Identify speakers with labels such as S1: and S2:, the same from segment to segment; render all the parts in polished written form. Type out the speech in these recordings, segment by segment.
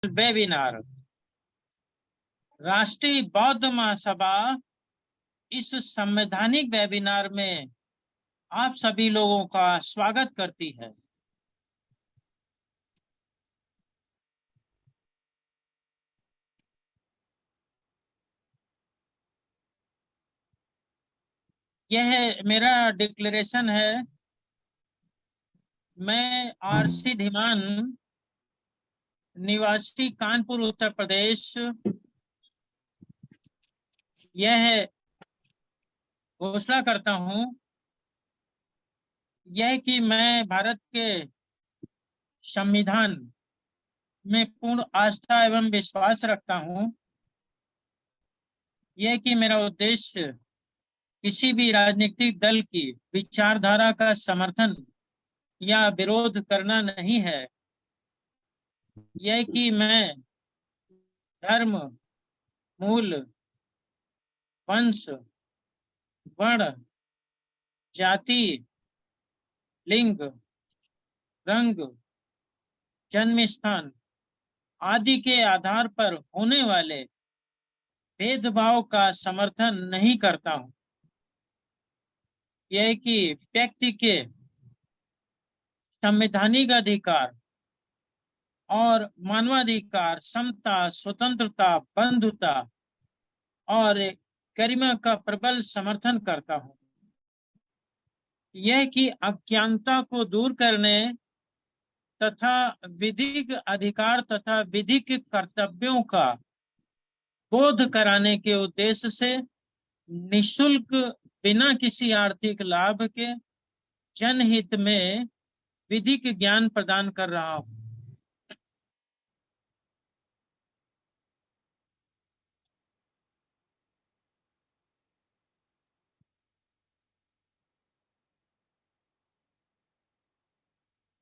S1: Webinar राष्ट्रीय बौद्ध महासभा इस संवैधानिक वेबिनार में आप सभी लोगों का स्वागत करती है। यह मेरा डिक्लेरेशन है। मैं आरसी धीमान, निवासी कानपुर उत्तर प्रदेश, यह घोषणा करता हूं यह कि मैं भारत के संविधान में पूर्ण आस्था एवं विश्वास रखता हूं। यह कि मेरा उद्देश्य किसी भी राजनीतिक दल की विचारधारा का समर्थन या विरोध करना नहीं है। यह कि मैं धर्म, मूल, वंश, वर्ण, जाति, लिंग, रंग, जन्म स्थान आदि के आधार पर होने वाले भेदभाव का समर्थन नहीं करता हूं। यह कि व्यक्ति के संवैधानिक अधिकार और मानवाधिकार, समता, स्वतंत्रता, बंधुता और गरिमा का प्रबल समर्थन करता हूं। यह कि अज्ञानता को दूर करने तथा विधिक अधिकार तथा विधिक कर्तव्यों का बोध कराने के उद्देश्य से निशुल्क, बिना किसी आर्थिक लाभ के, जनहित में विधिक ज्ञान प्रदान कर रहा हूं।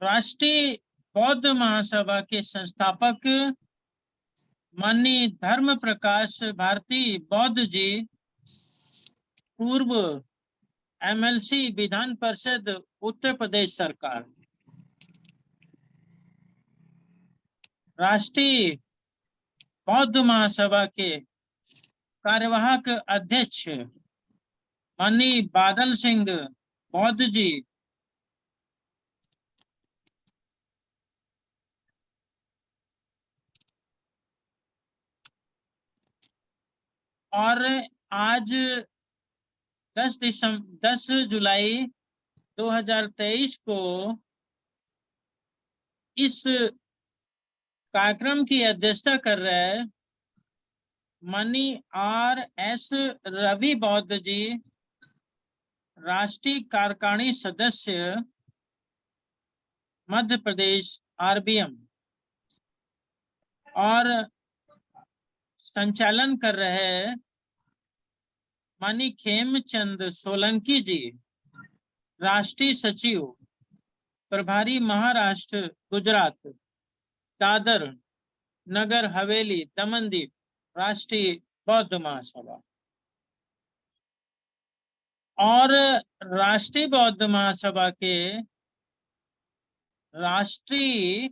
S1: राष्ट्रीय बौद्ध महासभा के संस्थापक माननीय धर्म प्रकाश भारती बौद्ध जी, पूर्व एमएलसी, विधान परिषद, उत्तर प्रदेश सरकार। राष्ट्रीय बौद्ध महासभा के कार्यवाहक अध्यक्ष माननीय बादल सिंह बौद्ध जी, और आज 10 जुलाई 2023 को इस कार्यक्रम की अध्यक्षता कर रहे माननीय RS रवि बौद्ध जी, राष्ट्रीय कार्यकारिणी सदस्य, मध्य प्रदेश, RBM, और संचालन कर रहे माननीय खेमचंद सोलंकी जी, राष्ट्रीय सचिव, प्रभारी, महाराष्ट्र, गुजरात, दादर नगर हवेली, दमनदीप, राष्ट्रीय बौद्ध महासभा। और राष्ट्रीय बौद्ध महासभा के राष्ट्रीय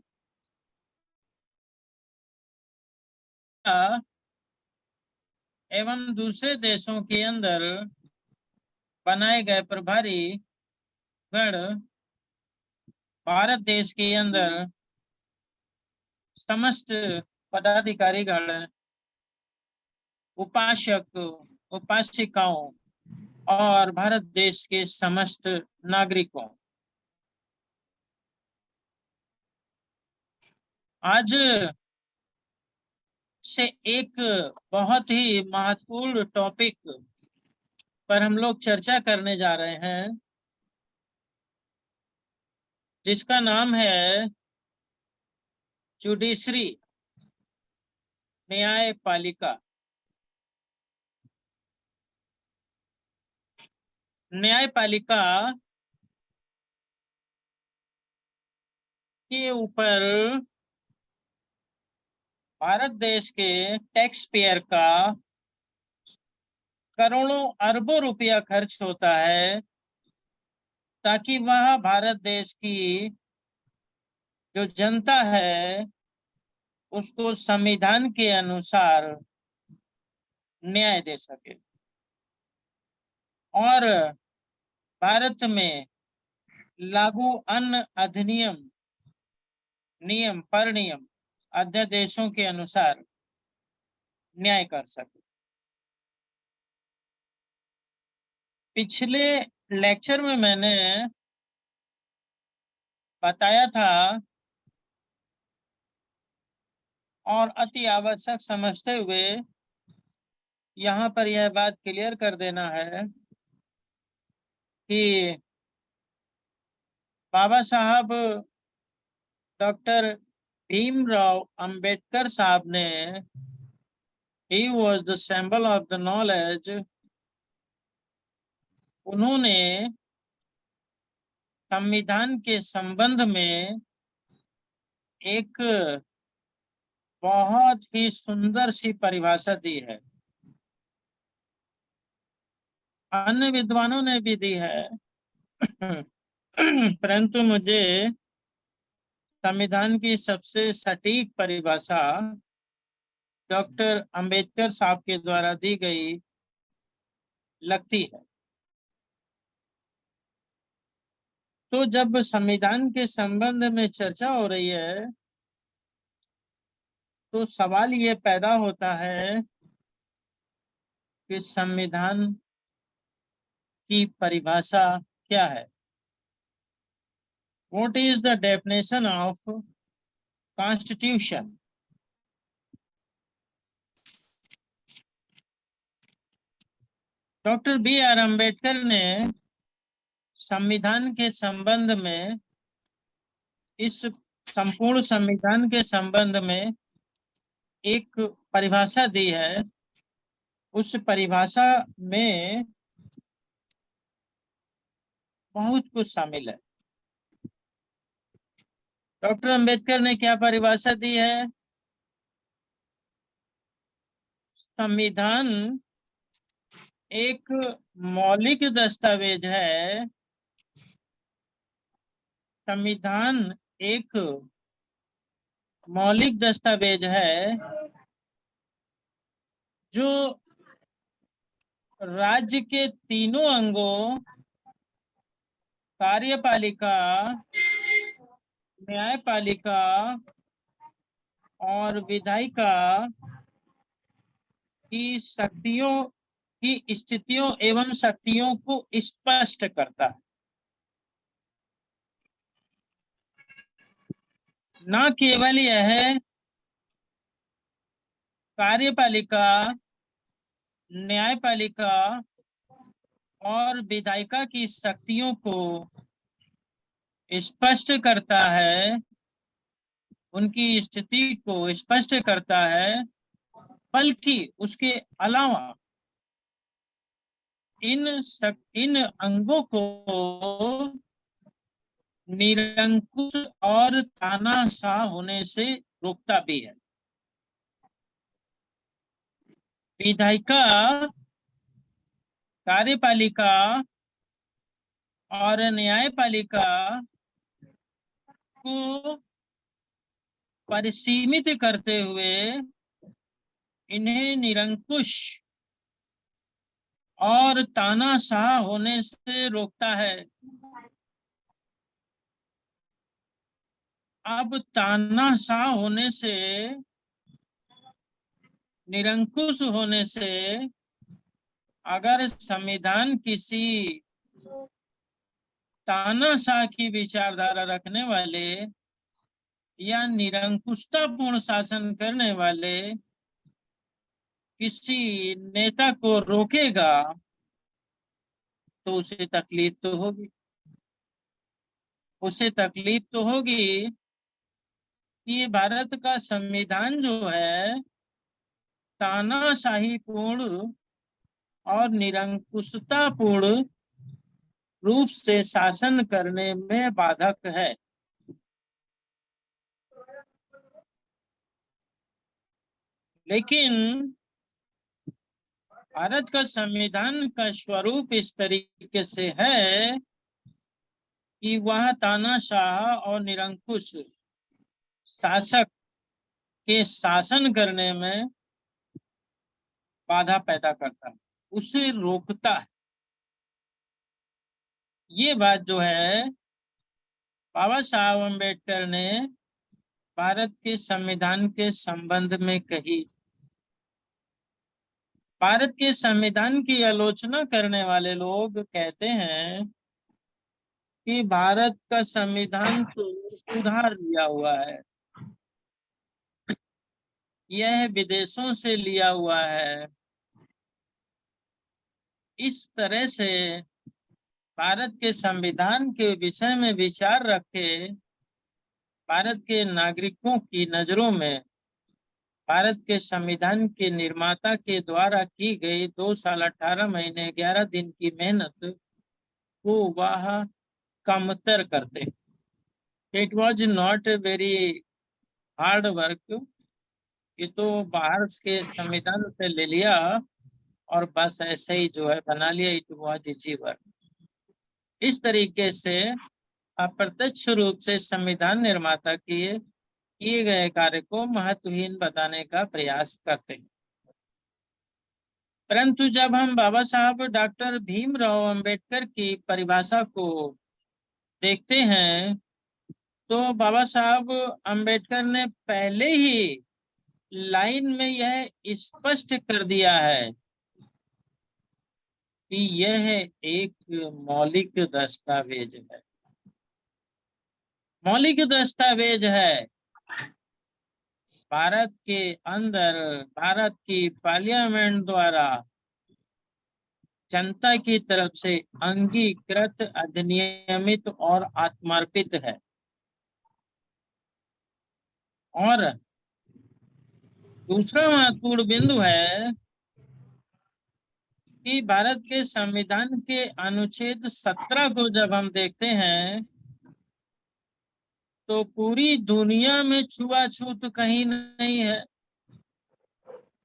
S1: एवं दूसरे देशों के अंदर बनाए गए प्रभारी गण, भारत देश के अंदर समस्त पदाधिकारी गण, उपासक, उपासिकाओं और भारत देश के समस्त नागरिकों, आज से एक बहुत ही महत्वपूर्ण टॉपिक पर हम लोग चर्चा करने जा रहे हैं, जिसका नाम है जुडिशरी, न्यायपालिका। न्यायपालिका के ऊपर भारत देश के टैक्स पेयर का करोड़ों अरबों रुपया खर्च होता है, ताकि वह भारत देश की जो जनता है उसको संविधान के अनुसार न्याय दे सके। और भारत में लागू अन्य अधिनियम, नियम, परिनियम, अध्यादेशों के अनुसार न्याय कर सके। पिछले लेक्चर में मैंने बताया था और अति आवश्यक समझते हुए यहाँ पर यह बात क्लियर कर देना है कि बाबा साहब डॉक्टर भीमराव अंबेडकर साहब ने, he was the symbol of the knowledge, उन्होंने संविधान के संबंध में एक बहुत ही सुंदर सी परिभाषा दी है। अन्य विद्वानों ने भी दी है परंतु मुझे संविधान की सबसे सटीक परिभाषा डॉक्टर अंबेडकर साहब के द्वारा दी गई लगती है। तो जब संविधान के संबंध में चर्चा हो रही है तो सवाल ये पैदा होता है कि संविधान की परिभाषा क्या है। What is the definition of Constitution? Doctor B R Ambedkar ने संविधान के संबंध में, इस संपूर्ण संविधान के संबंध में एक परिभाषा दी है। उस परिभाषा में बहुत कुछ शामिल है। डॉक्टर अंबेडकर ने क्या परिभाषा दी है? संविधान एक मौलिक दस्तावेज है। संविधान एक मौलिक दस्तावेज है जो राज्य के तीनों अंगों, कार्यपालिका, न्यायपालिका और विधायिका की शक्तियों की स्थितियों एवं शक्तियों को स्पष्ट करता है। न केवल यह कार्यपालिका, न्यायपालिका और विधायिका की शक्तियों को स्पष्ट करता है, उनकी स्थिति को स्पष्ट करता है, बल्कि उसके अलावा इन अंगों को निरंकुश और तानाशाह होने से रोकता भी है। विधायिका, कार्यपालिका और न्यायपालिका को परिसीमित करते हुए इन्हें निरंकुश और तानाशाह होने से रोकता है। अब तानाशाह होने से, निरंकुश होने से, अगर संविधान किसी तानाशाह की विचारधारा रखने वाले या निरंकुशतापूर्ण शासन करने वाले किसी नेता को रोकेगा तो उसे तकलीफ तो होगी। उसे तकलीफ तो होगी कि ये भारत का संविधान जो है तानाशाही पूर्ण और निरंकुशतापूर्ण रूप से शासन करने में बाधक है। लेकिन भारत का संविधान का स्वरूप इस तरीके से है कि वह तानाशाह और निरंकुश शासक के शासन करने में बाधा पैदा करता है, उसे रोकता है। ये बात जो है बाबा साहब अम्बेडकर ने भारत के संविधान के संबंध में कही। भारत के संविधान की आलोचना करने वाले लोग कहते हैं कि भारत का संविधान तो उधार लिया हुआ है, यह विदेशों से लिया हुआ है। इस तरह से भारत के संविधान के विषय में विचार रखे भारत के नागरिकों की नजरों में भारत के संविधान के निर्माता के द्वारा की गई 2 साल 18 महीने 11 दिन की मेहनत को वह कमतर करते। It was not a very hard work, ये तो बाहर के संविधान से ले लिया और बस ऐसे ही जो है बना लिया। It was easy work. इस तरीके से अप्रत्यक्ष रूप से संविधान निर्माता किए गए कार्य को महत्वहीन बताने का प्रयास करते हैं। परंतु जब हम बाबा साहब डॉक्टर भीमराव अंबेडकर की परिभाषा को देखते हैं तो बाबा साहब अंबेडकर ने पहले ही लाइन में यह स्पष्ट कर दिया है कि यह एक मौलिक दस्तावेज है। मौलिक दस्तावेज है। भारत के अंदर भारत की पार्लियामेंट द्वारा जनता की तरफ से अंगीकृत, अधिनियमित और आत्मार्पित है। और दूसरा महत्वपूर्ण बिंदु है कि भारत के संविधान के अनुच्छेद 17 को जब हम देखते हैं तो पूरी दुनिया में छुआछूत कहीं नहीं है।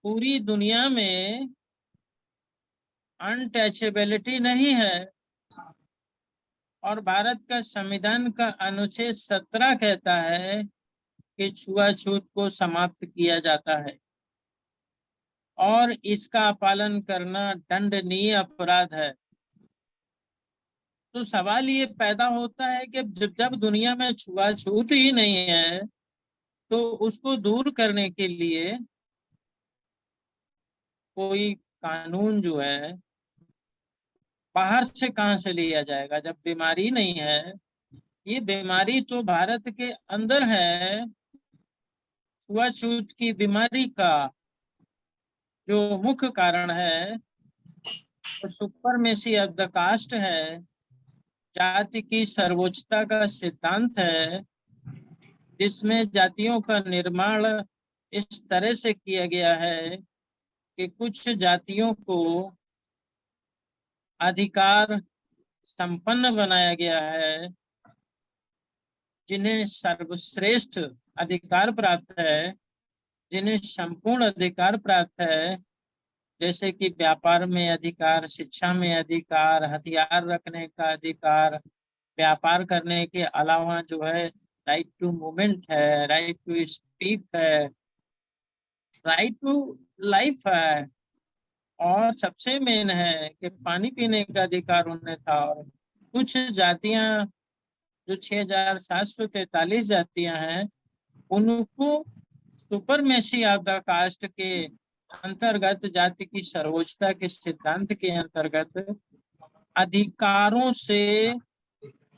S1: पूरी दुनिया में अनटचेबिलिटी नहीं है। और भारत का संविधान का अनुच्छेद 17 कहता है कि छुआछूत को समाप्त किया जाता है और इसका पालन करना दंडनीय अपराध है। तो सवाल ये पैदा होता है कि जब दुनिया में छुआछूत ही नहीं है तो उसको दूर करने के लिए कोई कानून जो है बाहर से कहाँ से लिया जाएगा जब बीमारी नहीं है। ये बीमारी तो भारत के अंदर है। छुआछूत की बीमारी का जो मुख्य कारण है वो सुपरमेसी ऑफ द कास्ट है, जाति की सर्वोच्चता का सिद्धांत है, जिसमें जातियों का निर्माण इस तरह से किया गया है कि कुछ जातियों को अधिकार संपन्न बनाया गया है, जिन्हें सर्वश्रेष्ठ अधिकार प्राप्त है, जिन्हें संपूर्ण अधिकार प्राप्त है, जैसे कि व्यापार में अधिकार, शिक्षा में अधिकार, हथियार रखने का अधिकार, व्यापार करने के अलावा जो है राइट टू मूवमेंट है, राइट टू स्पीक है, राइट टू लाइफ है, और सबसे मेन है कि पानी पीने का अधिकार उन्हें था। और कुछ जातियां जो 6,743 जातियां हैं उनको सुपरमेसी ऑफ द कास्ट के अंतर्गत, जाति की सर्वोच्चता के सिद्धांत के अंतर्गत अधिकारों से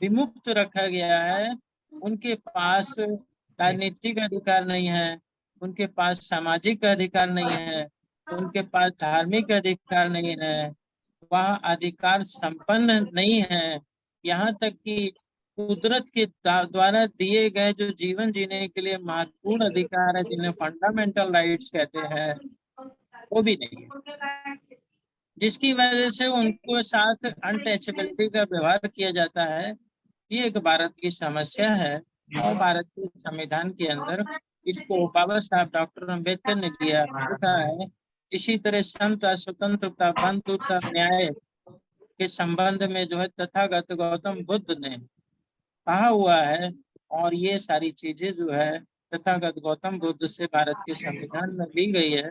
S1: विमुक्त रखा गया है। उनके पास राजनीतिक अधिकार नहीं है, उनके पास सामाजिक अधिकार नहीं है, उनके पास धार्मिक अधिकार नहीं है, वह अधिकार संपन्न नहीं है। यहाँ तक कि कुदरत के द्वारा दिए गए जो जीवन जीने के लिए महत्वपूर्ण अधिकार है, जिन्हें फंडामेंटल राइट्स कहते हैं, वो भी नहीं है, जिसकी वजह से उनको साथ अनटचेबिलिटी का व्यवहार किया जाता है। ये एक भारत की समस्या है और भारत के संविधान के अंदर इसको बाबा साहब डॉक्टर अम्बेडकर ने दिया लिखा है। इसी तरह समता, स्वतंत्रता, बंधुता, न्याय के संबंध में जो है तथागत गौतम बुद्ध ने कहा हुआ है। और ये सारी चीजें जो है तथागत गौतम बुद्ध से भारत के संविधान में ली गई है,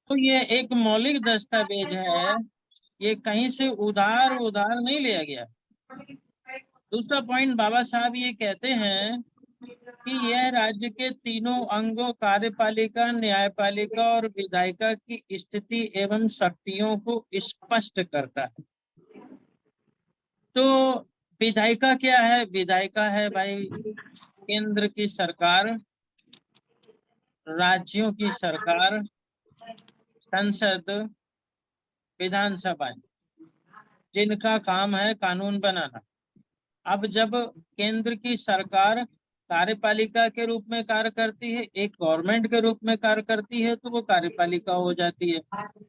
S1: तो ये एक मौलिक दस्तावेज है, ये कहीं से उधार उधार नहीं लिया गया। दूसरा पॉइंट बाबा साहब ये कहते हैं कि यह राज्य के तीनों अंगों कार्यपालिका, न्यायपालिका और विधायिका की स्थिति एवं शक्तियों को स्पष्ट करता है। तो विधायिका क्या है? विधायिका है भाई केंद्र की सरकार, राज्यों की सरकार, संसद, विधानसभा, जिनका काम है कानून बनाना। अब जब केंद्र की सरकार कार्यपालिका के रूप में कार्य करती है, एक गवर्नमेंट के रूप में कार्य करती है, तो वो कार्यपालिका हो जाती है।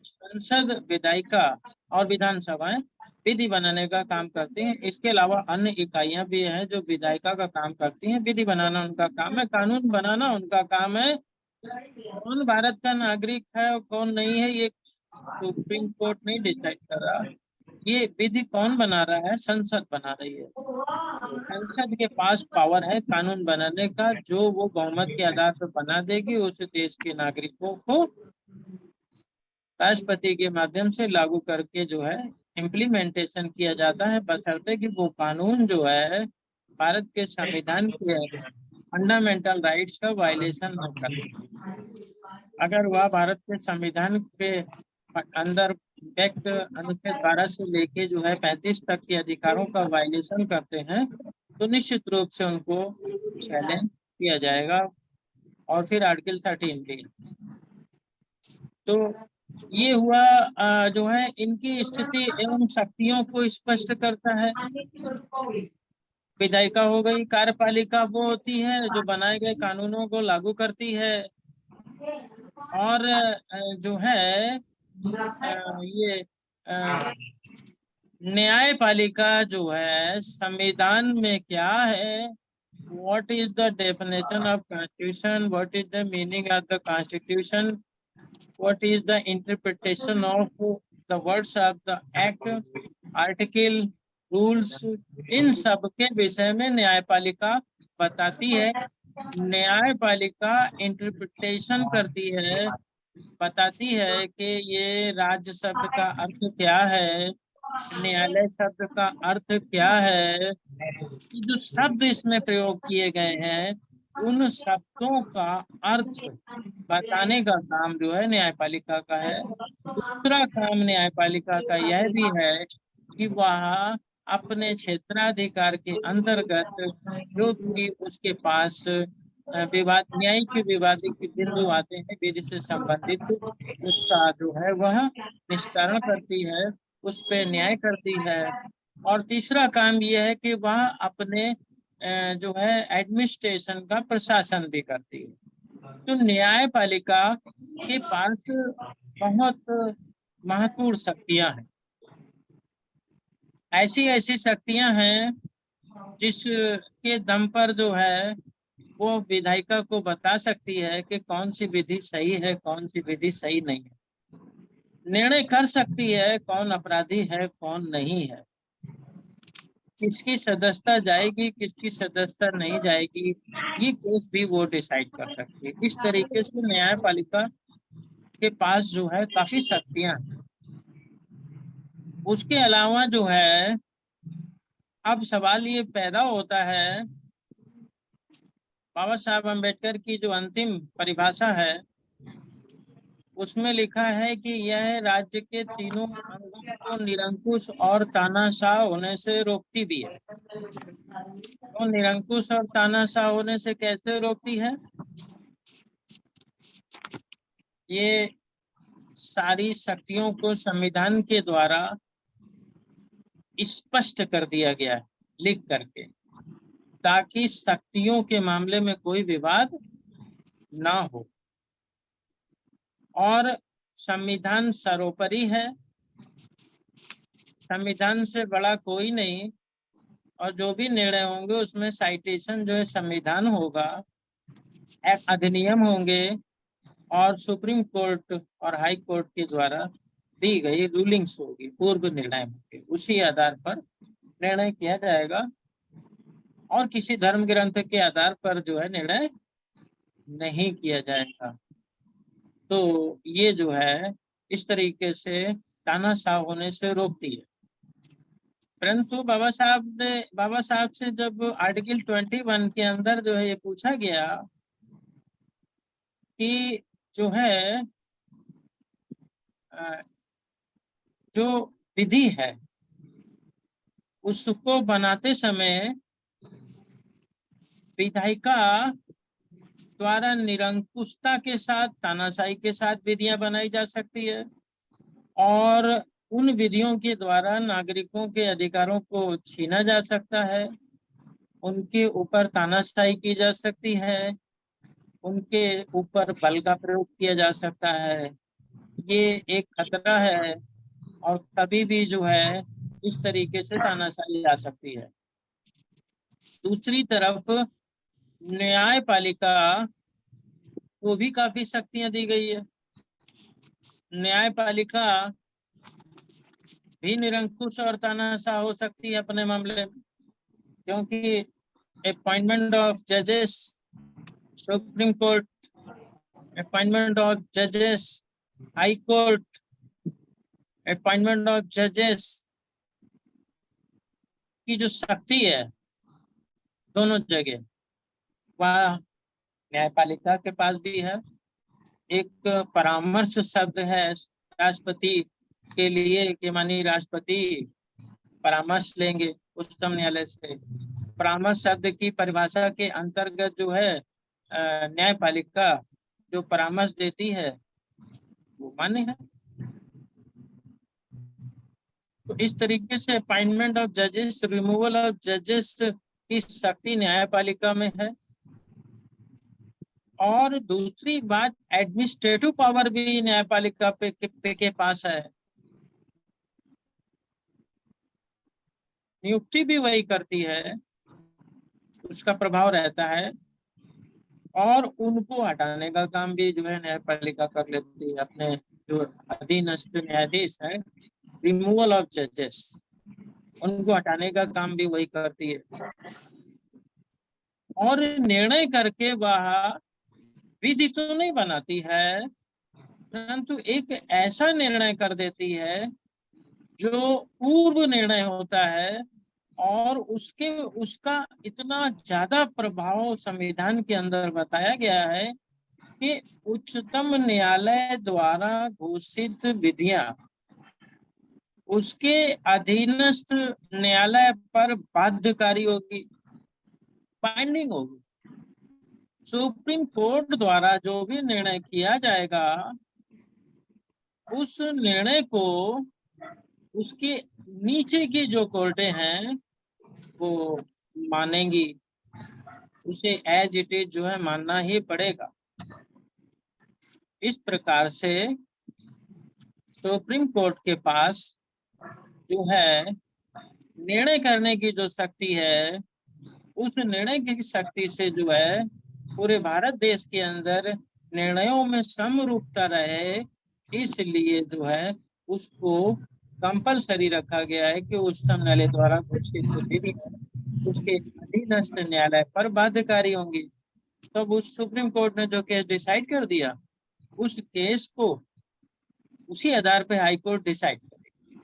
S1: संसद, विधायिका और विधानसभाएं विधि बनाने का काम करती हैं। इसके अलावा अन्य इकाइयां भी हैं जो विधायिका का काम करती हैं। विधि बनाना उनका काम है, कानून बनाना उनका काम है। कौन भारत का नागरिक है और कौन नहीं है, ये सुप्रीम कोर्ट नहीं डिसाइड कर रहा। ये विधि कौन बना रहा है? संसद बना रही है। संसद के पास पावर है कानून बनाने का, जो वो बहुमत के आधार पर बना देगी, उस देश के नागरिकों को राष्ट्रपति के माध्यम से लागू करके जो है इम्प्लीमेंटेशन किया जाता है, बशर्ते कि वो कानून जो है भारत के संविधान के फंडामेंटल राइट्स का वायलेशन न करे। अगर वह भारत के संविधान के अंदर व्यक्त अनुच्छेद 12 से लेके जो है 35 तक के अधिकारों का वायलेशन करते हैं, तो निश्चित रूप से उनको चैलेंज किया जाएगा। और फिर आर्टिकल 13 भी। तो ये हुआ जो है इनकी स्थिति एवं शक्तियों को स्पष्ट करता है। विधायिका हो गई, कार्यपालिका वो होती है जो बनाए गए कानूनों को लागू करती है, और जो है ये न्यायपालिका जो है संविधान में क्या है, what is the definition of constitution, what is the meaning of the constitution, what is the interpretation of the words of the act, article, rules, इन सब के विषय में न्यायपालिका बताती है। न्यायपालिका इंटरप्रिटेशन करती है, बताती है कि ये राज्य शब्द का अर्थ क्या है, न्यायालय शब्द का अर्थ क्या है। जो शब्द इसमें प्रयोग किए गए हैं उन शब्दों का अर्थ बताने का काम जो है न्यायपालिका का है। दूसरा काम न्यायपालिका का यह भी है कि वह अपने क्षेत्राधिकार के अंतर्गत जो भी उसके पास विवाद, न्यायिक विवादित बिंदु आते हैं विधि से संबंधित, उसका जो है वह निस्तारण करती है, उस पे न्याय करती है। और तीसरा काम यह है कि वह अपने जो है एडमिनिस्ट्रेशन का प्रशासन भी करती है। तो न्यायपालिका के पास बहुत महत्वपूर्ण शक्तियां हैं। ऐसी ऐसी शक्तियां हैं जिसके दम पर जो है वो विधायिका को बता सकती है कि कौन सी विधि सही है, कौन सी विधि सही नहीं है। निर्णय कर सकती है कौन अपराधी है, कौन नहीं है, किसकी सदस्यता जाएगी, किसकी सदस्यता नहीं जाएगी, ये केस भी वो डिसाइड कर सकती है। इस तरीके से न्यायपालिका के पास जो है काफी शक्तियां हैं। उसके अलावा जो है अब सवाल ये पैदा होता है, बाबा साहब अम्बेडकर की जो अंतिम परिभाषा है उसमें लिखा है कि यह राज्य के तीनों अंगों को निरंकुश और तानाशाह होने से रोकती भी है। तो निरंकुश और तानाशाह होने से कैसे रोकती है? ये सारी शक्तियों को संविधान के द्वारा स्पष्ट कर दिया गया है लिख करके, ताकि शक्तियों के मामले में कोई विवाद ना हो। और संविधान सर्वोपरि है, संविधान से बड़ा कोई नहीं, और जो भी निर्णय होंगे उसमें साइटेशन जो है संविधान होगा, अधिनियम होंगे और सुप्रीम कोर्ट और हाई कोर्ट के द्वारा दी गई रूलिंग्स होगी, पूर्व निर्णय होंगे, उसी आधार पर निर्णय किया जाएगा और किसी धर्म ग्रंथ के आधार पर जो है निर्णय नहीं किया जाएगा। तो ये जो है इस तरीके से तानाशाह होने से रोकती है। परंतु बाबा साहब से जब आर्टिकल 21 के अंदर जो है ये पूछा गया कि जो है अ, जो विधि है उसको बनाते समय विधायिका द्वारा निरंकुशता के साथ, तानाशाही के साथ विधियां बनाई जा सकती है, और उन विधियों के द्वारा नागरिकों के अधिकारों को छीना जा सकता है, उनके ऊपर तानाशाही की जा सकती है, उनके ऊपर बल का प्रयोग किया जा सकता है। ये एक खतरा है, और कभी भी जो है इस तरीके से तानाशाही आ सकती है। दूसरी तरफ न्यायपालिका को भी काफी शक्तियां दी गई है। न्यायपालिका भी निरंकुश और तानाशाह हो सकती है अपने मामले में, क्योंकि अपॉइंटमेंट ऑफ जजेस, सुप्रीम कोर्ट, अपॉइंटमेंट ऑफ जजेस, हाई कोर्ट, अपॉइंटमेंट ऑफ जजेस की जो शक्ति है दोनों जगह वह न्यायपालिका के पास भी है। एक परामर्श शब्द है राष्ट्रपति के लिए कि माननीय राष्ट्रपति परामर्श लेंगे उच्चतम न्यायालय से। परामर्श शब्द की परिभाषा के अंतर्गत जो है न्यायपालिका जो परामर्श देती है वो मान्य है। तो इस तरीके से अपॉइंटमेंट ऑफ जजेस, रिमूवल ऑफ जजेस की शक्ति न्यायपालिका में है। और दूसरी बात, एडमिनिस्ट्रेटिव पावर भी न्यायपालिका के पास है। नियुक्ति भी वही करती है, उसका प्रभाव रहता है, और उनको हटाने का काम भी जो है न्यायपालिका कर लेती है। अपने जो अधीनस्थ न्यायाधीश है, रिमूवल ऑफ जजेस, उनको हटाने का काम भी वही करती है। और निर्णय करके वह विधि तो नहीं बनाती है, परंतु एक ऐसा निर्णय कर देती है जो पूर्व निर्णय होता है, और उसका इतना ज्यादा प्रभाव संविधान के अंदर बताया गया है कि उच्चतम न्यायालय द्वारा घोषित विधियां उसके अधीनस्थ न्यायालय पर बाध्यकारी होगी, बाइंडिंग होगी। सुप्रीम कोर्ट द्वारा जो भी निर्णय किया जाएगा उस निर्णय को उसके नीचे की जो कोर्टें हैं वो मानेंगी, उसे एज इट इज जो है मानना ही पड़ेगा। इस प्रकार से सुप्रीम कोर्ट के पास जो है निर्णय करने की जो शक्ति है, उस निर्णय की शक्ति से जो है पूरे भारत देश के अंदर निर्णयों में समरूपता रहे, इसलिए जो है उसको कंपलसरी रखा गया है कि उच्चतम न्यायालय द्वारा घोषित जो विधि है उसके अधीनस्थ न्यायालय पर बाध्यकारी होंगी। तो उस सुप्रीम कोर्ट ने जो केस डिसाइड कर दिया, उस केस को उसी आधार पे हाई कोर्ट डिसाइड करेगी,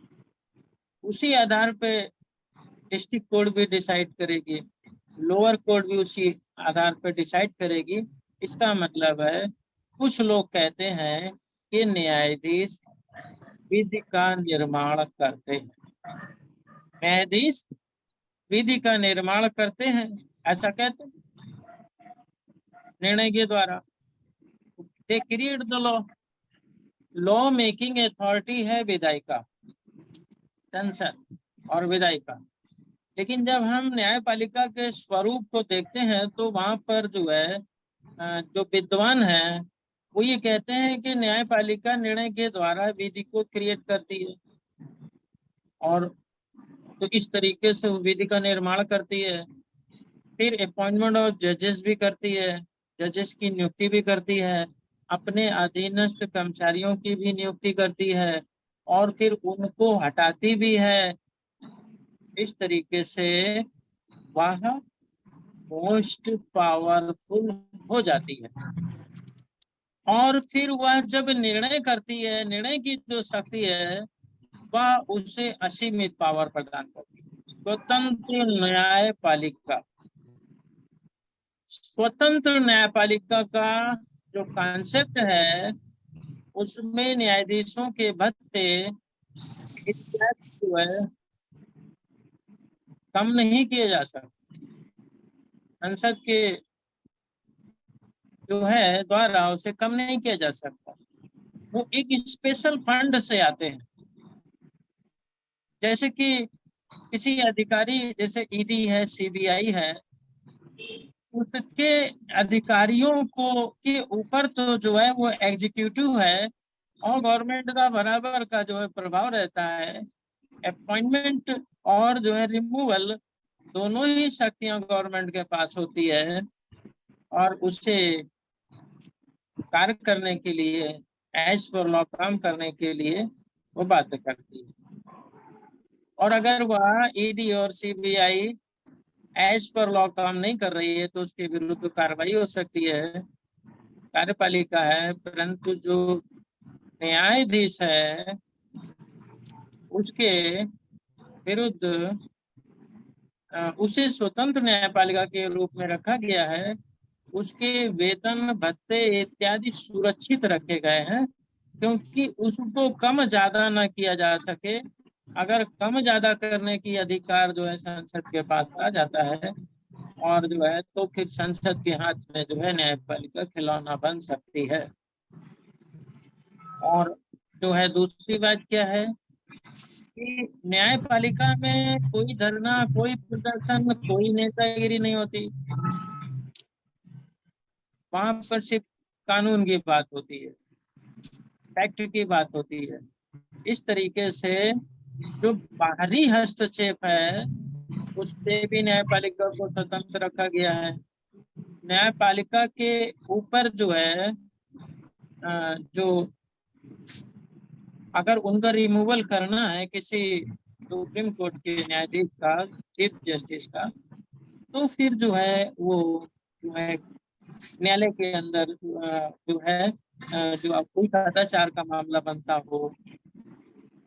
S1: उसी आधार पे डिस्ट्रिक्ट कोर्ट भी डिसाइड करेगी, लोअर कोर्ट भी उसी आधार पर डिसाइड करेगी। इसका मतलब है कुछ लोग कहते हैं कि न्यायाधीश विधि का निर्माण करते हैं, न्यायाधीश विधि का निर्माण करते हैं, ऐसा कहते हैं निर्णय के द्वारा। They create the law, law making authority है विधायिका, संसद और विधायिका। लेकिन जब हम न्यायपालिका के स्वरूप को देखते हैं तो वहां पर जो है जो विद्वान है वो ये कहते हैं कि न्यायपालिका निर्णय के द्वारा विधि को क्रिएट करती है, और तो इस तरीके से वो विधि का निर्माण करती है। फिर अपॉइंटमेंट ऑफ जजेस भी करती है, जजेस की नियुक्ति भी करती है, अपने अधीनस्थ कर्मचारियों की भी नियुक्ति करती है, और फिर उनको हटाती भी है। इस तरीके से वह मोस्ट पावरफुल हो जाती है। और फिर वह जब निर्णय करती है, निर्णय की जो शक्ति है वह उसे असीमित पावर प्रदान करती है। स्वतंत्र न्यायपालिका, स्वतंत्र न्यायपालिका का जो कॉन्सेप्ट है उसमें न्यायाधीशों के भत्ते इत्यादि जो है कम नहीं किए जा सकते। संसद के जो है द्वारा उसे कम नहीं किया जा सकता। वो एक स्पेशल फंड से आते हैं। जैसे कि किसी अधिकारी, जैसे ईडी है, सीबीआई है, उसके अधिकारियों को के ऊपर तो जो है वो एग्जीक्यूटिव है और गवर्नमेंट का बराबर का जो है प्रभाव रहता है। अपॉइंटमेंट और जो है रिमूवल दोनों ही शक्तियां गवर्नमेंट के पास होती है और उसे कार्य करने के लिए, एज पर लॉ काम करने के लिए वो बात करती है। और अगर वह ईडी और सीबीआई एज पर लॉ काम नहीं कर रही है तो उसके विरुद्ध कार्रवाई हो सकती है। कार्यपालिका है, परंतु जो न्यायाधीश है उसके विरुद्ध उसे स्वतंत्र न्यायपालिका के रूप में रखा गया है। उसके वेतन भत्ते इत्यादि सुरक्षित रखे गए हैं क्योंकि उसको कम ज्यादा न किया जा सके। अगर कम ज्यादा करने की अधिकार जो है संसद के पास आ जाता है और जो है तो फिर संसद के हाथ में जो है न्यायपालिका खिलौना बन सकती है। और जो है दूसरी बात क्या है कि न्यायपालिका में कोई धरना, कोई प्रदर्शन, कोई नेतागिरी नहीं होती। वहां पर सिर्फ कानून की बात होती है, फैक्ट की बात होती है। इस तरीके से जो बाहरी हस्तक्षेप है उससे भी न्यायपालिका को स्वतंत्र रखा गया है। न्यायपालिका के ऊपर जो है जो अगर उनका रिमूवल करना है किसी सुप्रीम कोर्ट के न्यायाधीश का, चीफ जस्टिस का, तो फिर जो है वो जो है न्यायालय के अंदर जो है जो कोई भ्रष्टाचार का मामला बनता हो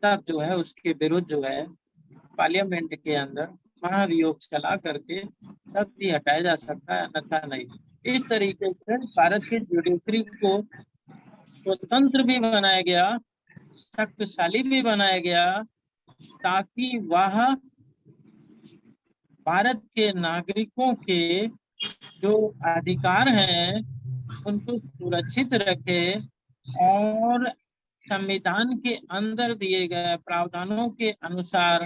S1: तब जो है उसके विरुद्ध जो है पार्लियामेंट के अंदर महाभियोग चला करके तब भी हटाया जा सकता है, अन्यथा नहीं। इस तरीके से भारत की जुडिशरी को स्वतंत्र भी बनाया गया, शक्तिशाली भी बनाया गया ताकि वह भारत के नागरिकों के जो अधिकार हैं उनको सुरक्षित रखे और संविधान के अंदर दिए गए प्रावधानों के अनुसार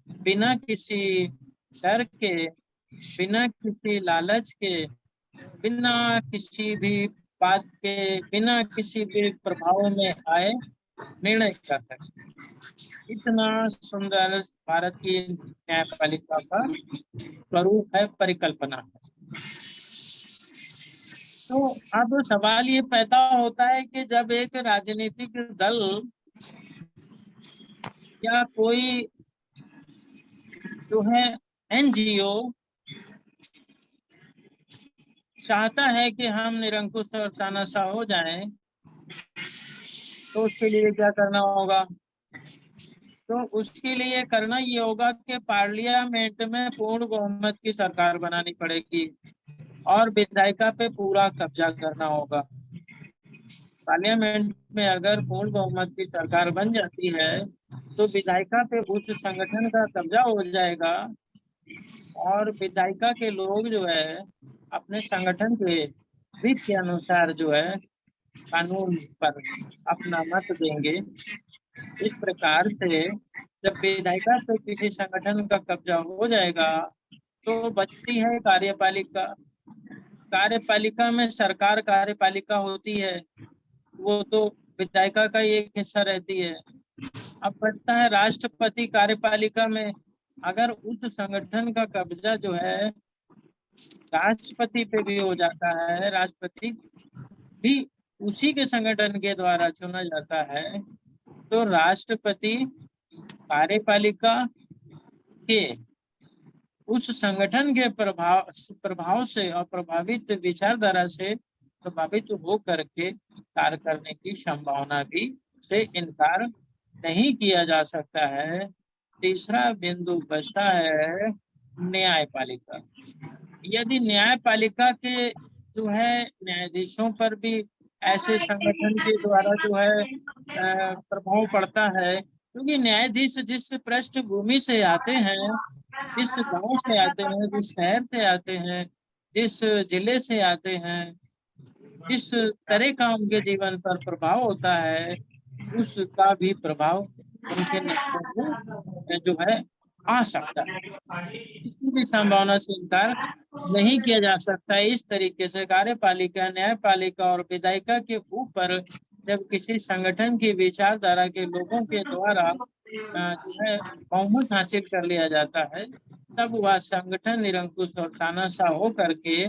S1: बिना किसी डर के, बिना किसी लालच के, बिना किसी भी बात के, बिना किसी भी प्रभाव में आए निर्णय कर सकते। इतना सुंदर भारत की न्यायपालिका का स्वरूप है, परिकल्पना है। तो अब सवाल ये पैदा होता है कि जब एक राजनीतिक दल या कोई जो है एनजीओ चाहता है कि हम निरंकुश और तानाशाह हो जाएं, तो उसके लिए क्या करना होगा? तो उसके लिए करना ये होगा कि पार्लियामेंट में पूर्ण बहुमत की सरकार बनानी पड़ेगी और विधायिका पे पूरा कब्जा करना होगा। पार्लियामेंट में अगर पूर्ण बहुमत की सरकार बन जाती है तो विधायिका पे उस संगठन का कब्जा हो जाएगा और विधायिका के लोग जो है अपने संगठन के वित्त के अनुसार जो है कानून पर अपना मत देंगे। इस प्रकार से जब विधायिका पे किसी संगठन का कब्जा हो जाएगा तो बचती है कार्यपालिका। कार्यपालिका में सरकार कार्यपालिका होती है, वो तो विधायिका का ही एक हिस्सा रहती है। अब बचता है राष्ट्रपति कार्यपालिका में। अगर उस संगठन का कब्जा जो है राष्ट्रपति पे भी हो जाता है, राष्ट्रपति भी उसी के संगठन के द्वारा चुना जाता है, तो राष्ट्रपति कार्यपालिका के उस संगठन के प्रभाव से और प्रभावित विचारधारा से प्रभावित हो करके कार्य करने की संभावना भी से इनकार नहीं किया जा सकता है। तीसरा बिंदु बचता है न्यायपालिका। यदि न्यायपालिका के जो है न्यायाधीशों पर भी ऐसे संगठन के द्वारा जो है प्रभाव पड़ता है, क्योंकि न्यायाधीश जिस पृष्ठभूमि से आते हैं, जिस गांव से आते हैं, जिस शहर से आते हैं, जिस जिले से आते हैं, जिस तरह का उनके जीवन पर प्रभाव होता है, उसका भी प्रभाव उनके नेतृत्व में जो है आ सकता है। इसकी भी संभावना से इनकार नहीं किया जा सकता। इस तरीके से कार्यपालिका, न्यायपालिका और विधायिका के ऊपर जब किसी संगठन की विचारधारा के लोगों के द्वारा जो है बहुमत हासिल कर लिया जाता है, तब वह संगठन निरंकुश और तानाशाह हो करके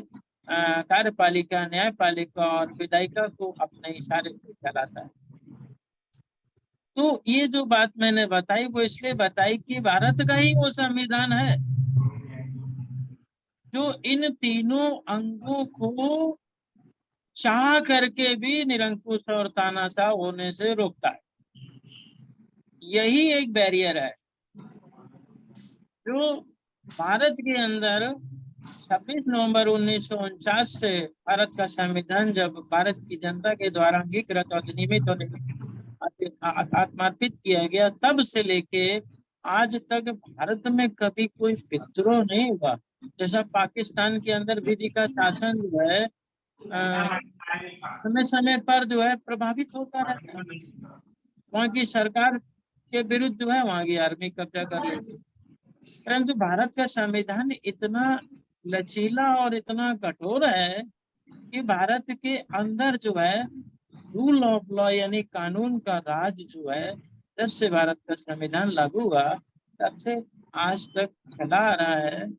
S1: कार्यपालिका, न्यायपालिका और विधायिका को अपने इशारे से चलाता है। तो ये जो बात मैंने बताई वो इसलिए बताई कि भारत का ही वो संविधान है जो इन तीनों अंगों को चाह करके भी निरंकुश और तानाशाह होने से रोकता है। यही एक बैरियर है जो भारत के अंदर 26 नवंबर 1949 से भारत का संविधान जब भारत की जनता के द्वारा अंगीकृत और नियमित और आत्मार्पित किया गया, तब से लेके आज तक भारत में कभी कोई विद्रोह नहीं हुआ। जैसा पाकिस्तान के अंदर विधि का शासन जो है समय समय पर जो है प्रभावित होता रहता है, वहाँ की सरकार के विरुद्ध जो है वहाँ की आर्मी कब्जा कर लेती है। परंतु भारत का संविधान इतना लचीला और इतना कठोर है कि भारत के अंदर जो है रूल ऑफ लॉ यानी कानून का राज जो है, जब से भारत का संविधान लागू हुआ तब से आज तक चला आ रहा है।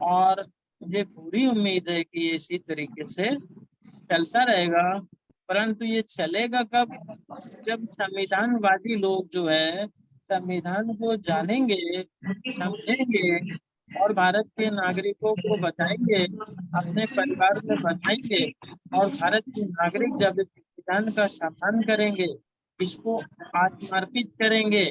S1: और मुझे पूरी उम्मीद है कि ये इसी तरीके से चलता रहेगा। परंतु ये चलेगा कब? जब संविधानवादी लोग जो है संविधान को जानेंगे, समझेंगे और भारत के नागरिकों को बताएंगे, अपने परिवार में बताएंगे, और भारत के नागरिक जब संविधान का सम्मान करेंगे, इसको आत्मार्पित करेंगे,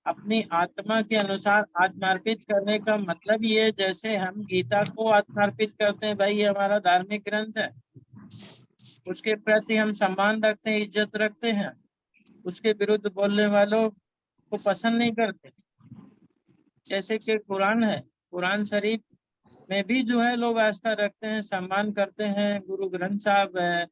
S1: अपनी आत्मा के अनुसार आत्मार्पित करने का मतलब ये जैसे हम गीता को आत्मार्पित करते हैं, भाई ये हमारा धार्मिक ग्रंथ है, उसके प्रति हम सम्मान रखते हैं, इज्जत रखते हैं, उसके विरुद्ध बोलने वालों को पसंद नहीं करते। जैसे कि कुरान है, कुरान शरीफ में भी जो है लोग आस्था रखते हैं, सम्मान करते हैं। गुरु ग्रंथ साहब है,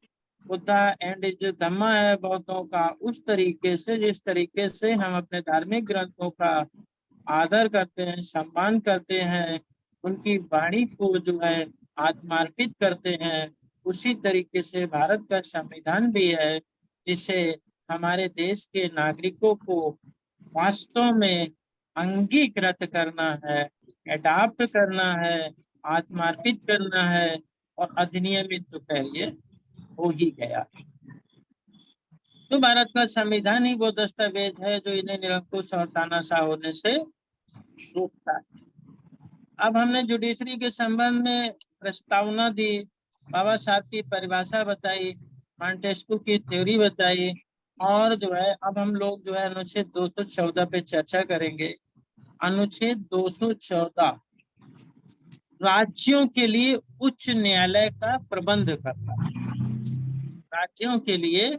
S1: बुद्धा एंड जो धम्मा है बौद्धों का, उस तरीके से जिस तरीके से हम अपने धार्मिक ग्रंथों का आदर करते हैं, सम्मान करते हैं, उनकी वाणी को जो है आत्मार्पित करते हैं, उसी तरीके से भारत का संविधान भी है जिसे हमारे देश के नागरिकों को वास्तव में अंगीकृत करना है, एडाप्ट करना है, आत्मार्पित करना है, और अधिनियमित तो पहले हो ही गया। तो भारत का संविधान ही वो दस्तावेज है जो इन्हें निरंकुश और तानाशाह होने से रोकता है। अब हमने जुडिशरी के संबंध में प्रस्तावना दी, बाबा साहब की परिभाषा बताई, मॉन्टेस्क्यू की थ्योरी बताई, और जो है अब हम लोग जो है अनुच्छेद 214 पे चर्चा करेंगे। अनुच्छेद 214 राज्यों के लिए उच्च न्यायालय का प्रबंध करता है। राज्यों के लिए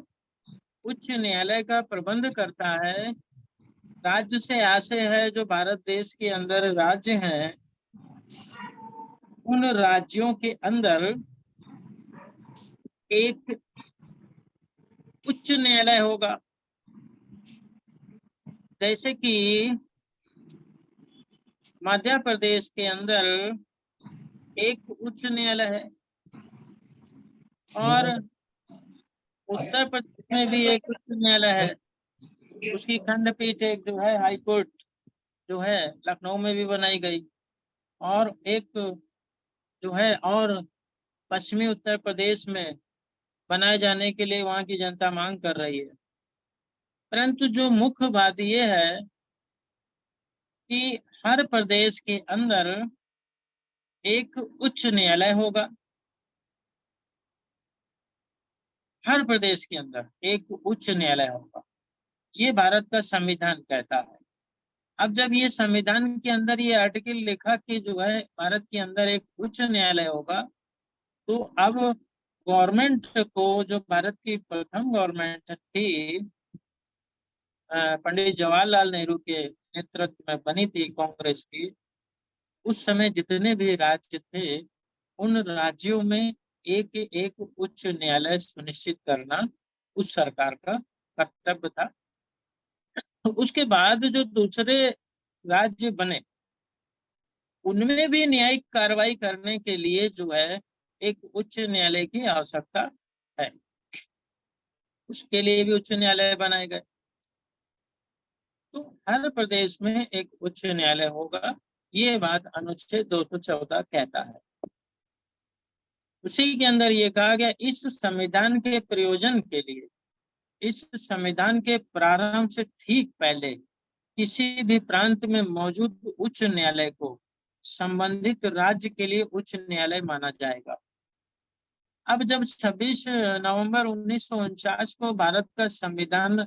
S1: उच्च न्यायालय का प्रबंध करता है। राज्य से आशय है जो भारत देश के अंदर राज्य हैं, उन राज्यों के अंदर एक उच्च न्यायालय होगा। जैसे कि मध्य प्रदेश के अंदर एक उच्च न्यायालय है, और उत्तर प्रदेश में भी एक उच्च न्यायालय है, उसकी खंडपीठ एक जो है हाई कोर्ट जो है लखनऊ में भी बनाई गई, और एक जो है और पश्चिमी उत्तर प्रदेश में बनाए जाने के लिए वहां की जनता मांग कर रही है। परंतु जो मुख्य बात यह है कि हर प्रदेश के अंदर एक उच्च न्यायालय होगा। हर प्रदेश के अंदर एक उच्च न्यायालय होगा, ये भारत का संविधान कहता है। अब जब ये संविधान के अंदर ये आर्टिकल लिखा कि जो है भारत के अंदर एक उच्च न्यायालय होगा, तो अब गवर्नमेंट को, जो भारत की प्रथम गवर्नमेंट थी पंडित जवाहरलाल नेहरू के नेतृत्व में बनी थी कांग्रेस की, उस समय जितने भी राज्य थे उन राज्यों में एक एक उच्च न्यायालय सुनिश्चित करना उस सरकार का कर्तव्य था। तो उसके बाद जो दूसरे राज्य बने उनमें भी न्यायिक कार्रवाई करने के लिए जो है एक उच्च न्यायालय की आवश्यकता है। उसके लिए भी उच्च न्यायालय बनाए गए। तो हर प्रदेश में एक उच्च न्यायालय होगा, ये बात अनुच्छेद 214 कहता है। उसी के अंदर ये कहा गया, इस संविधान के प्रयोजन के लिए, इस संविधान के प्रारंभ से ठीक पहले किसी भी प्रांत में मौजूद उच्च न्यायालय को संबंधित राज्य के लिए उच्च न्यायालय माना जाएगा। अब जब 26 नवंबर 1949 को भारत का संविधान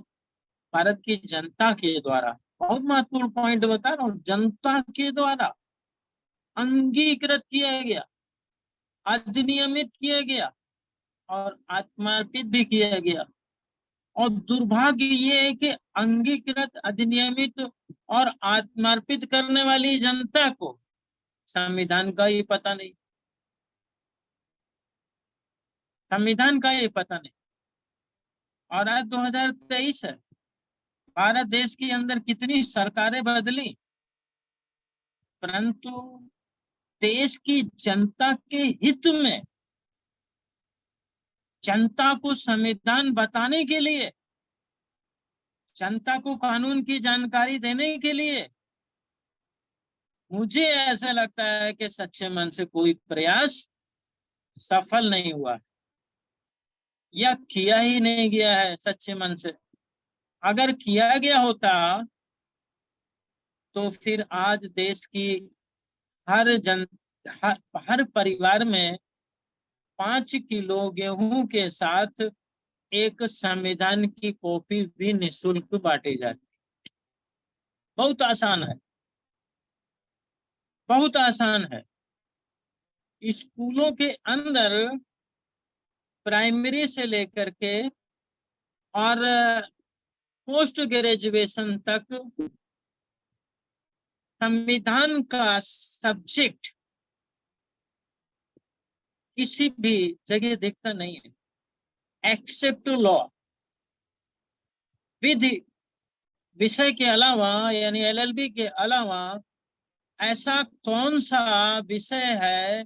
S1: भारत की जनता के द्वारा, बहुत महत्वपूर्ण पॉइंट बता रहा हूँ, जनता के द्वारा अंगीकृत किया गया, अधिनियमित किया गया और आत्मार्पित भी किया गया। और दुर्भाग्य ये है कि अंगीकृत, अधिनियमित और आत्मार्पित करने वाली जनता को संविधान का ये पता नहीं, संविधान का ये पता नहीं। और आज 2023 है, भारत देश के अंदर कितनी सरकारें बदली, परंतु देश की जनता के हित में, जनता को संविधान बताने के लिए, जनता को कानून की जानकारी देने के लिए मुझे ऐसा लगता है कि सच्चे मन से कोई प्रयास सफल नहीं हुआ या किया ही नहीं गया है सच्चे मन से। अगर किया गया होता तो फिर आज देश की हर जन हर, हर परिवार में 5 किलो गेहूं के साथ एक संविधान की कॉपी भी निःशुल्क बांटी जाती। बहुत आसान है, बहुत आसान है। स्कूलों के अंदर प्राइमरी से लेकर के और पोस्ट ग्रेजुएशन तक संविधान का सब्जेक्ट किसी भी जगह दिखता नहीं है, एक्सेप्ट लॉ। विधि विषय के अलावा, यानी एलएलबी के अलावा ऐसा कौन सा विषय है,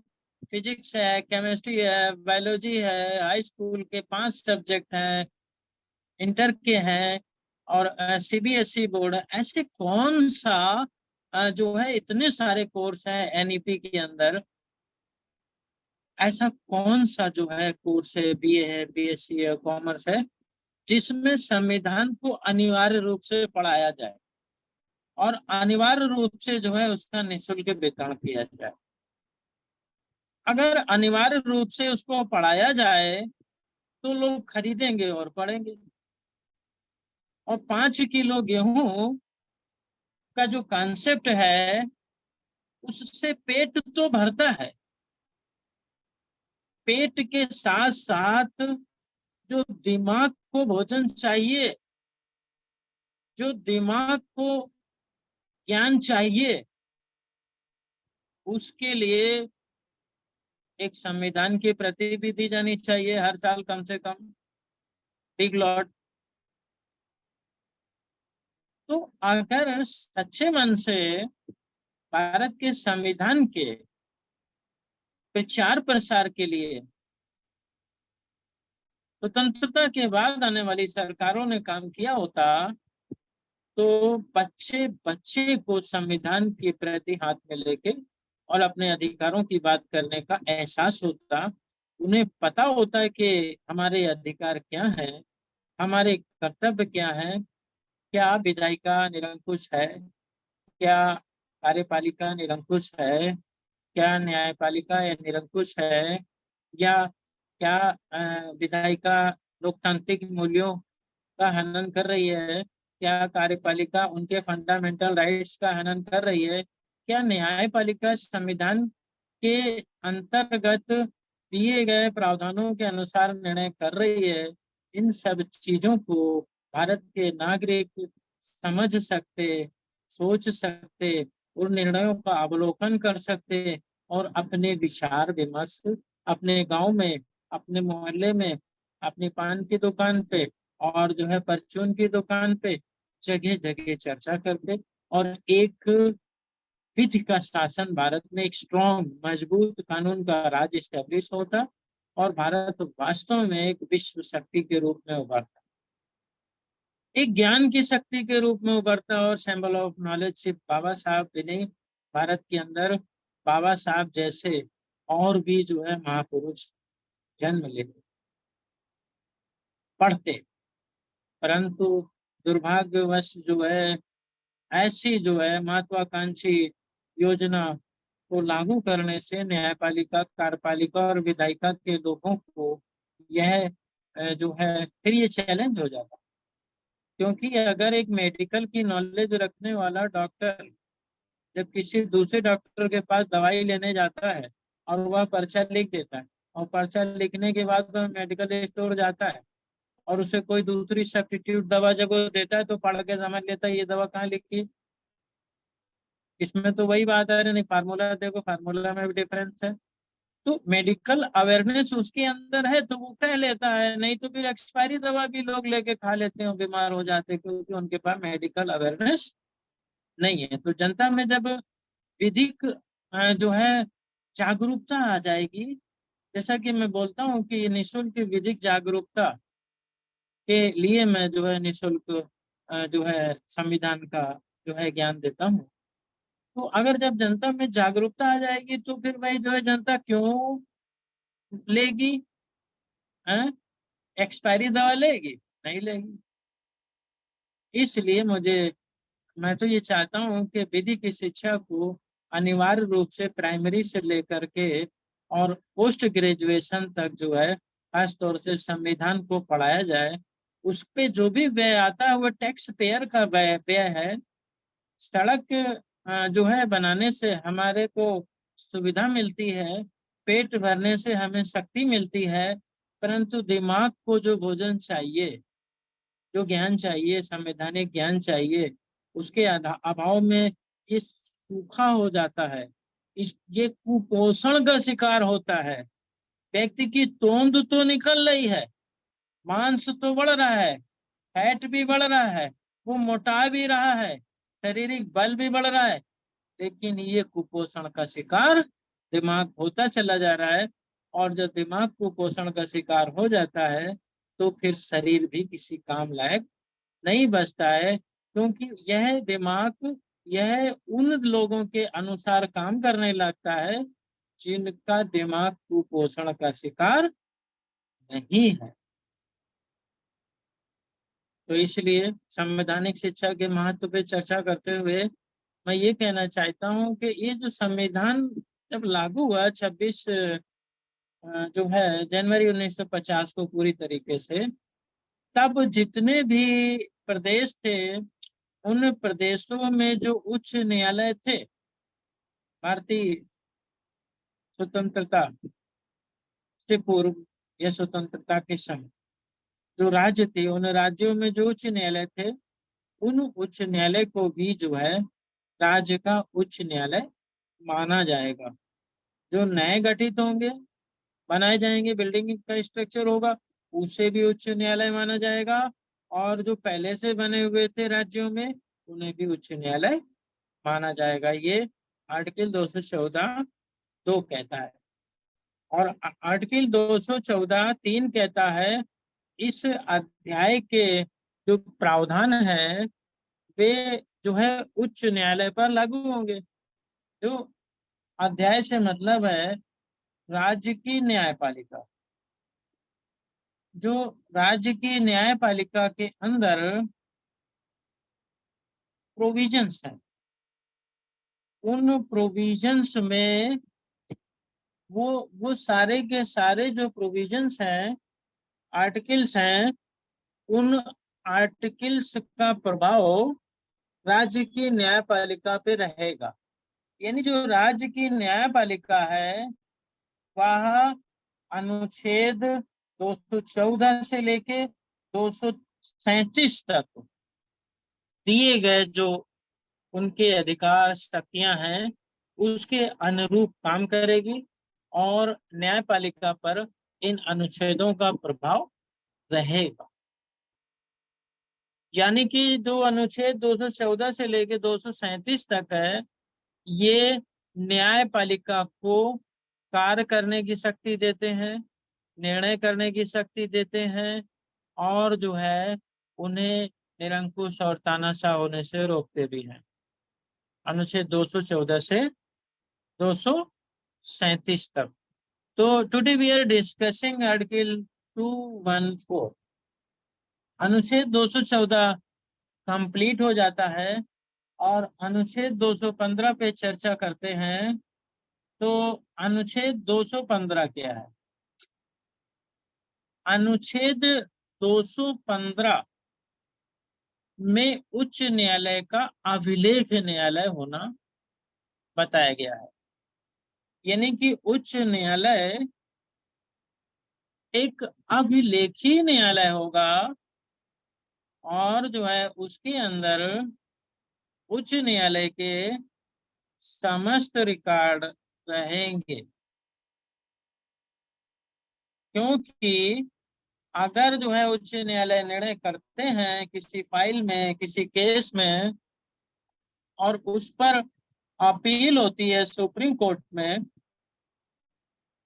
S1: फिजिक्स है, केमिस्ट्री है, बायोलॉजी है, हाई स्कूल के 5 सब्जेक्ट हैं, इंटर के हैं और सीबीएसई बोर्ड है, ऐसे कौन सा जो है इतने सारे कोर्स हैं एनईपी के अंदर, ऐसा कौन सा जो है कोर्स है, बीए है, बीएससी है, कॉमर्स है, जिसमें संविधान को अनिवार्य रूप से पढ़ाया जाए और अनिवार्य रूप से जो है उसका निःशुल्क वितरण किया जाए। अगर अनिवार्य रूप से उसको पढ़ाया जाए तो लोग खरीदेंगे और पढ़ेंगे। और 5 किलो गेहूं का जो कॉन्सेप्ट है उससे पेट तो भरता है, पेट के साथ साथ जो दिमाग को भोजन चाहिए, जो दिमाग को ज्ञान चाहिए, उसके लिए एक संविधान की प्रति भी दी जानी चाहिए हर साल कम से कम, बिग लॉट। तो अगर सच्चे मन से भारत के संविधान के प्रचार प्रसार के लिए स्वतंत्रता के बाद आने वाली सरकारों ने काम किया होता तो बच्चे बच्चे को संविधान के प्रति हाथ में लेके और अपने अधिकारों की बात करने का एहसास होता। उन्हें पता होता है कि हमारे अधिकार क्या है, हमारे कर्तव्य क्या है, क्या विधायिका निरंकुश है, क्या कार्यपालिका निरंकुश है, क्या न्यायपालिका या निरंकुश है, या क्या विधायिका लोकतांत्रिक मूल्यों का हनन कर रही है, क्या कार्यपालिका उनके फंडामेंटल राइट्स का हनन कर रही है, क्या न्यायपालिका संविधान के अंतर्गत दिए गए प्रावधानों के अनुसार निर्णय कर रही है। इन सब चीजों को भारत के नागरिक समझ सकते, सोच सकते, उन निर्णयों का अवलोकन कर सकते और अपने विचार विमर्श अपने गांव में, अपने मोहल्ले में, अपनी पान की दुकान पे और जो है परचून की दुकान पे जगह जगह चर्चा करते और एक विधि का शासन भारत में, एक स्ट्रॉन्ग मजबूत कानून का राज स्टैब्लिश होता और भारत वास्तव में एक विश्व शक्ति के रूप में उभरता, एक ज्ञान की शक्ति के रूप में उभरता और सिंबल ऑफ नॉलेज सिर्फ बाबा साहब भी नहीं, भारत के अंदर बाबा साहब जैसे और भी जो है महापुरुष जन्म लेते, पढ़ते, परंतु दुर्भाग्यवश जो है ऐसी जो है महत्वाकांक्षी योजना को लागू करने से न्यायपालिका, कार्यपालिका और विधायिका के लोगों को यह जो है फिर ये चैलेंज हो जाता, क्योंकि अगर एक मेडिकल की नॉलेज रखने वाला डॉक्टर जब किसी दूसरे डॉक्टर के पास दवाई लेने जाता है और वह पर्चा लिख देता है और पर्चा लिखने के बाद वह मेडिकल स्टोर जाता है और उसे कोई दूसरी सब्स्टिट्यूट दवा जब वो देता है तो पढ़ के समझ लेता है ये दवा कहाँ लिखी है। इसमें तो वही बात है, नहीं फार्मूला देखो, फार्मूला में भी डिफरेंस है। तो मेडिकल अवेयरनेस उसके अंदर है तो वो कह लेता है, नहीं तो फिर एक्सपायरी दवा भी लोग लेके खा लेते हैं, बीमार हो जाते हैं क्योंकि उनके पास मेडिकल अवेयरनेस नहीं है। तो जनता में जब विधिक जो है जागरूकता आ जाएगी, जैसा कि मैं बोलता हूँ कि ये निःशुल्क विधिक जागरूकता के लिए मैं जो है निःशुल्क जो है संविधान का जो है ज्ञान देता हूँ। तो अगर जब जनता में जागरूकता आ जाएगी तो फिर भाई जो है जनता क्यों लेगी, एक्सपायरी दवा लेगी, नहीं लेगी। इसलिए मैं तो ये चाहता हूँ कि विधि की शिक्षा को अनिवार्य रूप से प्राइमरी से लेकर के और पोस्ट ग्रेजुएशन तक जो है खास तौर से संविधान को पढ़ाया जाए। उस पे जो भी व्यय आता है वो टैक्स पेयर का व्यय है। सड़क जो है बनाने से हमारे को सुविधा मिलती है, पेट भरने से हमें शक्ति मिलती है, परंतु दिमाग को जो भोजन चाहिए, जो ज्ञान चाहिए, संवैधानिक ज्ञान चाहिए, उसके अभाव में ये सूखा हो जाता है, इस ये कुपोषण का शिकार होता है। व्यक्ति की तोंद तो निकल रही है, मांस तो बढ़ रहा है, फैट भी बढ़ रहा है, वो मोटा भी रहा है, शारीरिक बल भी बढ़ रहा है, लेकिन ये कुपोषण का शिकार दिमाग होता चला जा रहा है। और जब दिमाग कुपोषण का शिकार हो जाता है तो फिर शरीर भी किसी काम लायक नहीं बचता है, क्योंकि यह दिमाग यह उन लोगों के अनुसार काम करने लगता है जिनका दिमाग कुपोषण का शिकार नहीं है। तो इसलिए संवैधानिक शिक्षा के महत्व पे चर्चा करते हुए मैं ये कहना चाहता हूँ कि ये जो संविधान जब लागू हुआ 26 जो है जनवरी 1950 को पूरी तरीके से, तब जितने भी प्रदेश थे उन प्रदेशों में जो उच्च न्यायालय थे, भारतीय स्वतंत्रता से पूर्व या स्वतंत्रता के समय जो राज्य थे, उन राज्यों में जो उच्च न्यायालय थे उन उच्च न्यायालय को भी जो है राज्य का उच्च न्यायालय माना जाएगा। जो नए गठित होंगे, बनाए जाएंगे, बिल्डिंग का स्ट्रक्चर होगा, उसे भी उच्च न्यायालय माना जाएगा। और जो पहले से बने हुए थे राज्यों में उन्हें भी उच्च न्यायालय माना जाएगा। ये आर्टिकल 214 दो कहता है। और आर्टिकल 214 3 कहता है इस अध्याय के जो प्रावधान है वे जो है उच्च न्यायालय पर लागू होंगे। जो अध्याय से मतलब है राज्य की न्यायपालिका, जो राज्य की न्यायपालिका के अंदर प्रोविजंस हैं, उन प्रोविजंस में वो सारे के सारे जो प्रोविजंस हैं, आर्टिकल्स हैं, उन आर्टिकल्स का प्रभाव राज्य की न्यायपालिका पे रहेगा। यानी जो राज्य की न्यायपालिका है वह अनुच्छेद 214 से लेके 237 तक दिए गए जो उनके अधिकार शक्तियां हैं उसके अनुरूप काम करेगी और न्यायपालिका पर इन अनुच्छेदों का प्रभाव रहेगा। यानी कि जो अनुच्छेद 214 से लेके 237 तक है, ये न्यायपालिका को कार्य करने की शक्ति देते हैं, निर्णय करने की शक्ति देते हैं और जो है उन्हें निरंकुश और तानाशाह होने से रोकते भी हैं। अनुच्छेद 214 से 237 तक। तो today we are discussing article 214। अनुच्छेद 214 कंप्लीट हो जाता है और अनुच्छेद 215 पे चर्चा करते हैं। तो अनुच्छेद 215 क्या है? अनुच्छेद 215 में उच्च न्यायालय का अभिलेख न्यायालय होना बताया गया है। यानी कि उच्च न्यायालय एक अभिलेखी न्यायालय होगा और जो है उसके अंदर उच्च न्यायालय के समस्त रिकॉर्ड रहेंगे। क्योंकि अगर जो है उच्च न्यायालय निर्णय करते हैं किसी फाइल में, किसी केस में, और उस पर अपील होती है सुप्रीम कोर्ट में,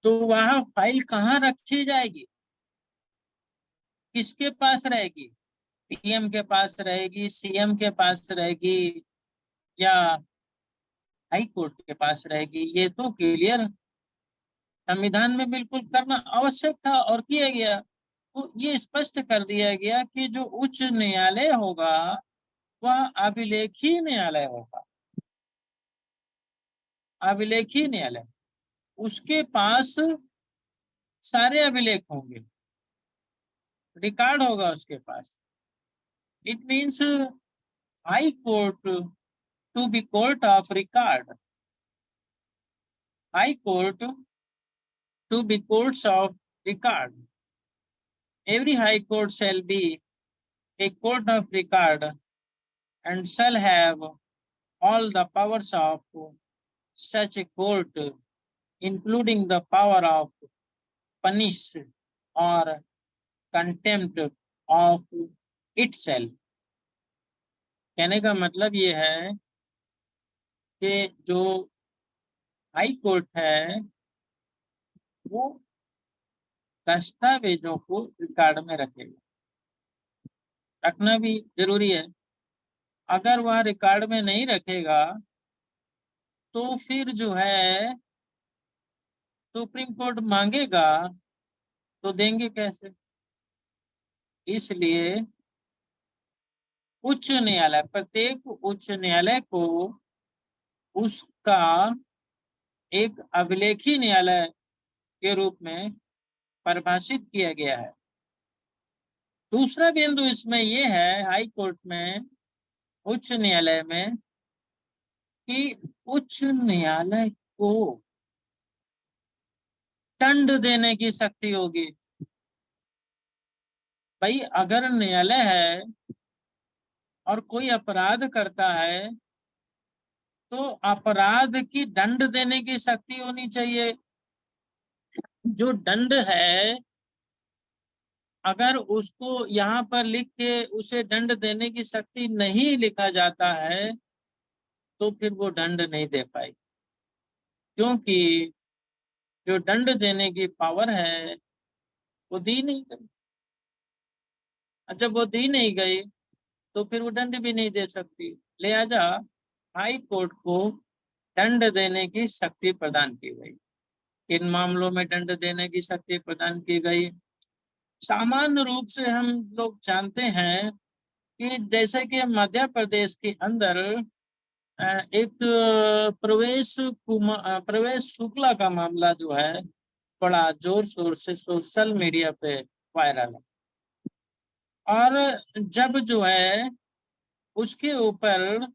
S1: तो वह फाइल कहाँ रखी जाएगी? किसके पास रहेगी? पीएम के पास रहेगी, सीएम के पास रहेगी, या हाई कोर्ट के पास रहेगी? ये तो क्लियर संविधान में बिल्कुल करना आवश्यक था और किया गया। तो ये स्पष्ट कर दिया गया कि जो उच्च न्यायालय होगा वह अभिलेखी न्यायालय होगा। अभिलेखी न्यायालय, उसके पास सारे अभिलेख होंगे, रिकॉर्ड होगा उसके पास। It means high court to be court of record, high court to be courts of record. Every high court shall be a court of record and shall have all the powers of such a court, including the power of punish or contempt of itself। कहने का मतलब ये है कि जो high court है वो दस्तावेजों को रिकॉर्ड में रखेगा। रखना भी जरूरी है। अगर वह रिकॉर्ड में नहीं रखेगा तो फिर जो है सुप्रीम कोर्ट मांगेगा तो देंगे कैसे? इसलिए उच्च न्यायालय, प्रत्येक उच्च न्यायालय को उसका एक अभिलेखी न्यायालय के रूप में परिभाषित किया गया है। दूसरा बिंदु इसमें यह है हाई कोर्ट में, उच्च न्यायालय में, कि उच्च न्यायालय को दंड देने की शक्ति होगी। भाई अगर न्यायालय है और कोई अपराध करता है तो अपराध की दंड देने की शक्ति होनी चाहिए। जो दंड है अगर उसको यहाँ पर लिख के उसे दंड देने की शक्ति नहीं लिखा जाता है तो फिर वो दंड नहीं दे पाई, क्योंकि जो दंड देने की पावर है वो दी नहीं गई। जब वो दी नहीं गई तो फिर वो दंड भी नहीं दे सकती। लिहाजा हाई कोर्ट को दंड देने की शक्ति प्रदान की गई। किन मामलों में दंड देने की शक्ति प्रदान की गई? सामान्य रूप से हम लोग जानते हैं कि जैसे कि मध्य प्रदेश के अंदर एक प्रवेश शुक्ला का मामला जो है बड़ा जोर शोर से सोशल मीडिया पे वायरल है। और जब जो है उसके ऊपर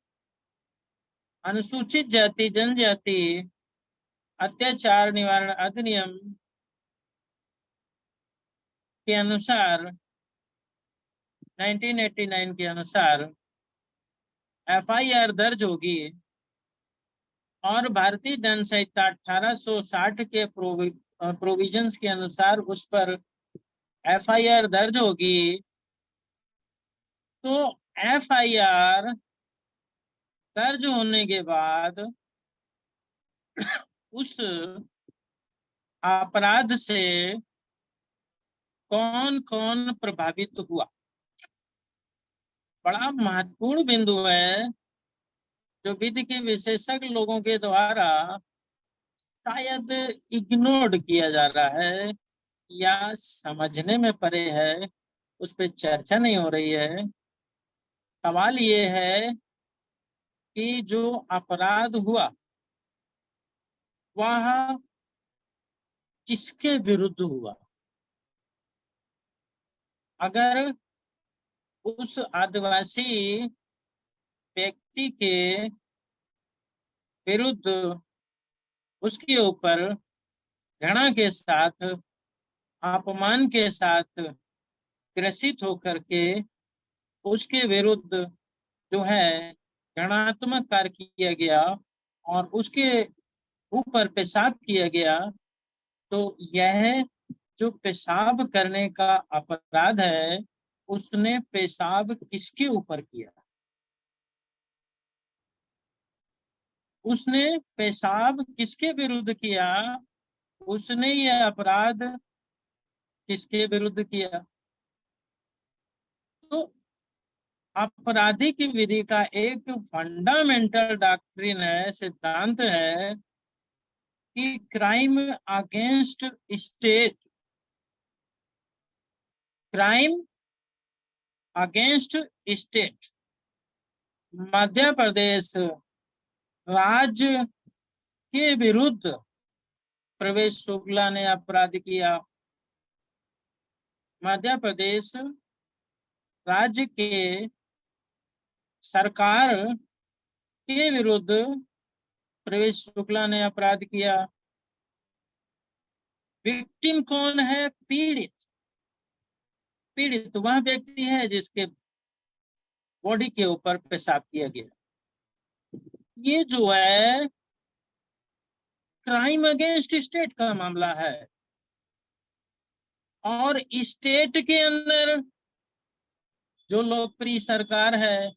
S1: अनुसूचित जाति जनजाति अत्याचार निवारण अधिनियम के अनुसार 1989 के अनुसार एफआईआर दर्ज होगी और भारतीय दंड संहिता 1860 के प्रोविजंस के अनुसार उस पर एफआईआर दर्ज होगी, तो एफआईआर दर्ज होने के बाद उस अपराध से कौन कौन प्रभावित हुआ, बड़ा महत्वपूर्ण बिंदु है जो विधि के विशेषज्ञ लोगों के द्वारा शायद इग्नोर्ड किया जा रहा है या समझने में परे है, उस पर चर्चा नहीं हो रही है। सवाल ये है कि जो अपराध हुआ वह किसके विरुद्ध हुआ। अगर उस आदिवासी व्यक्ति के विरुद्ध उसके ऊपर घृणा के साथ अपमान के साथ ग्रसित होकर के उसके विरुद्ध जो है घृणात्मक कार्य किया गया और उसके ऊपर पेशाब किया गया, तो यह जो पेशाब करने का अपराध है उसने पेशाब किसके ऊपर किया, उसने पेशाब किसके विरुद्ध किया, उसने यह अपराध किसके विरुद्ध किया। तो आपराधिक विधि का एक फंडामेंटल डॉक्ट्रिन है, सिद्धांत है कि crime against state, crime against state Madhya Pradesh राज्य के विरुद्ध प्रवेश शुक्ला ने अपराध किया। मध्य प्रदेश राज्य के सरकार के विरुद्ध प्रवेश शुक्ला ने अपराध किया। विक्टिम कौन है? पीड़ित। पीड़ित वह व्यक्ति है जिसके बॉडी के ऊपर पेशाब किया गया। ये जो है क्राइम अगेंस्ट स्टेट का मामला है और स्टेट के अंदर जो लोकप्रिय सरकार है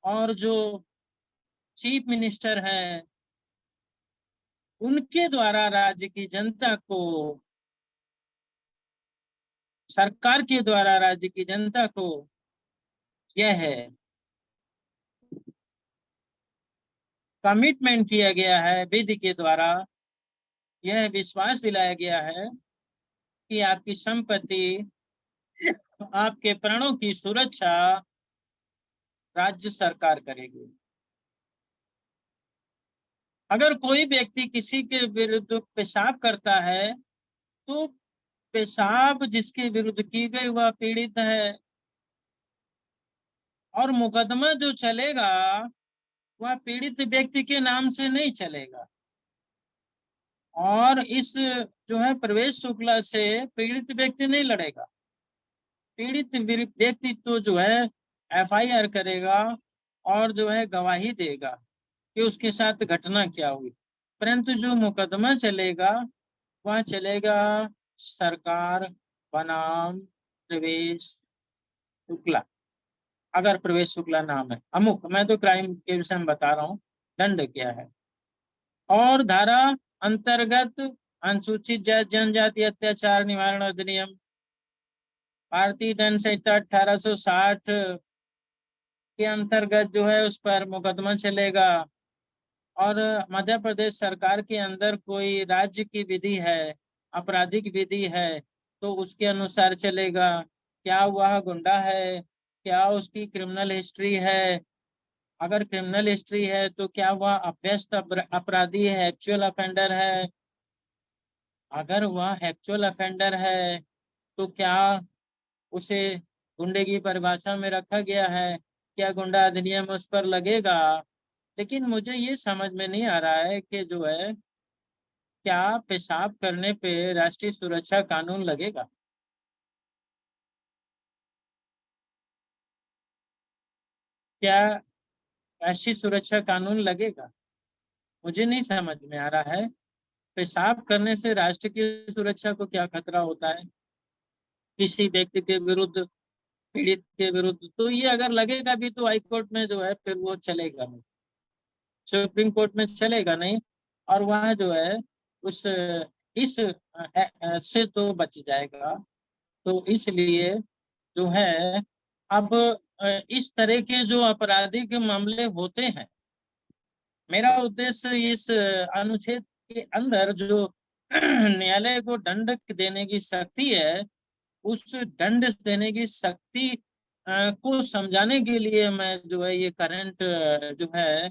S1: और जो चीफ मिनिस्टर है उनके द्वारा राज्य की जनता को, सरकार के द्वारा राज्य की जनता को यह है कमिटमेंट किया गया है, विधि के द्वारा यह विश्वास दिलाया गया है कि आपकी संपत्ति, आपके प्राणों की सुरक्षा राज्य सरकार करेगी। अगर कोई व्यक्ति किसी के विरुद्ध पेशाब करता है तो पेशाब जिसके विरुद्ध की गई वह पीड़ित है और मुकदमा जो चलेगा वह पीड़ित व्यक्ति के नाम से नहीं चलेगा। और इस जो है प्रवेश शुक्ला से पीड़ित व्यक्ति नहीं लड़ेगा, पीड़ित व्यक्ति तो जो है एफआईआर करेगा और जो है गवाही देगा कि उसके साथ घटना क्या हुई, परंतु जो मुकदमा चलेगा वह चलेगा सरकार बनाम प्रवेश शुक्ला। अगर प्रवेश शुक्ला नाम है अमुक, मैं तो क्राइम के विषय में बता रहा हूँ, दंड क्या है। और धारा अंतर्गत अनुसूचित जनजाति अत्याचार निवारण अधिनियम भारतीय दंड संहिता 1860 के अंतर्गत जो है उस पर मुकदमा चलेगा। और मध्य प्रदेश सरकार के अंदर कोई राज्य की विधि है, आपराधिक विधि है, तो उसके अनुसार चलेगा। क्या वह गुंडा है, क्या उसकी क्रिमिनल हिस्ट्री है, अगर क्रिमिनल हिस्ट्री है तो क्या वह अभ्यस्त अपराधी है, एक्चुअल अफेंडर है? अगर वह एक्चुअल अफेंडर है तो क्या उसे गुंडे की परिभाषा में रखा गया है? क्या गुंडा अधिनियम उस पर लगेगा? लेकिन मुझे ये समझ में नहीं आ रहा है कि जो है क्या पेशाब करने पे राष्ट्रीय सुरक्षा कानून लगेगा? क्या राष्ट्रीय सुरक्षा कानून लगेगा? मुझे नहीं समझ में आ रहा है। पेशाब करने से राष्ट्र की सुरक्षा को क्या खतरा होता है किसी व्यक्ति के विरुद्ध, पीड़ित के विरुद्ध? तो ये अगर लगेगा भी तो हाई कोर्ट में जो है फिर वो चलेगा नहीं, सुप्रीम कोर्ट में चलेगा नहीं, और वहाँ जो है उस इस से तो बच जाएगा। तो इसलिए जो है अब इस तरह के जो आपराधिक मामले होते हैं, मेरा उद्देश्य इस अनुच्छेद के अंदर जो न्यायालय को दंड देने की शक्ति है, उस दंड देने की शक्ति को समझाने के लिए मैं जो है ये करंट जो है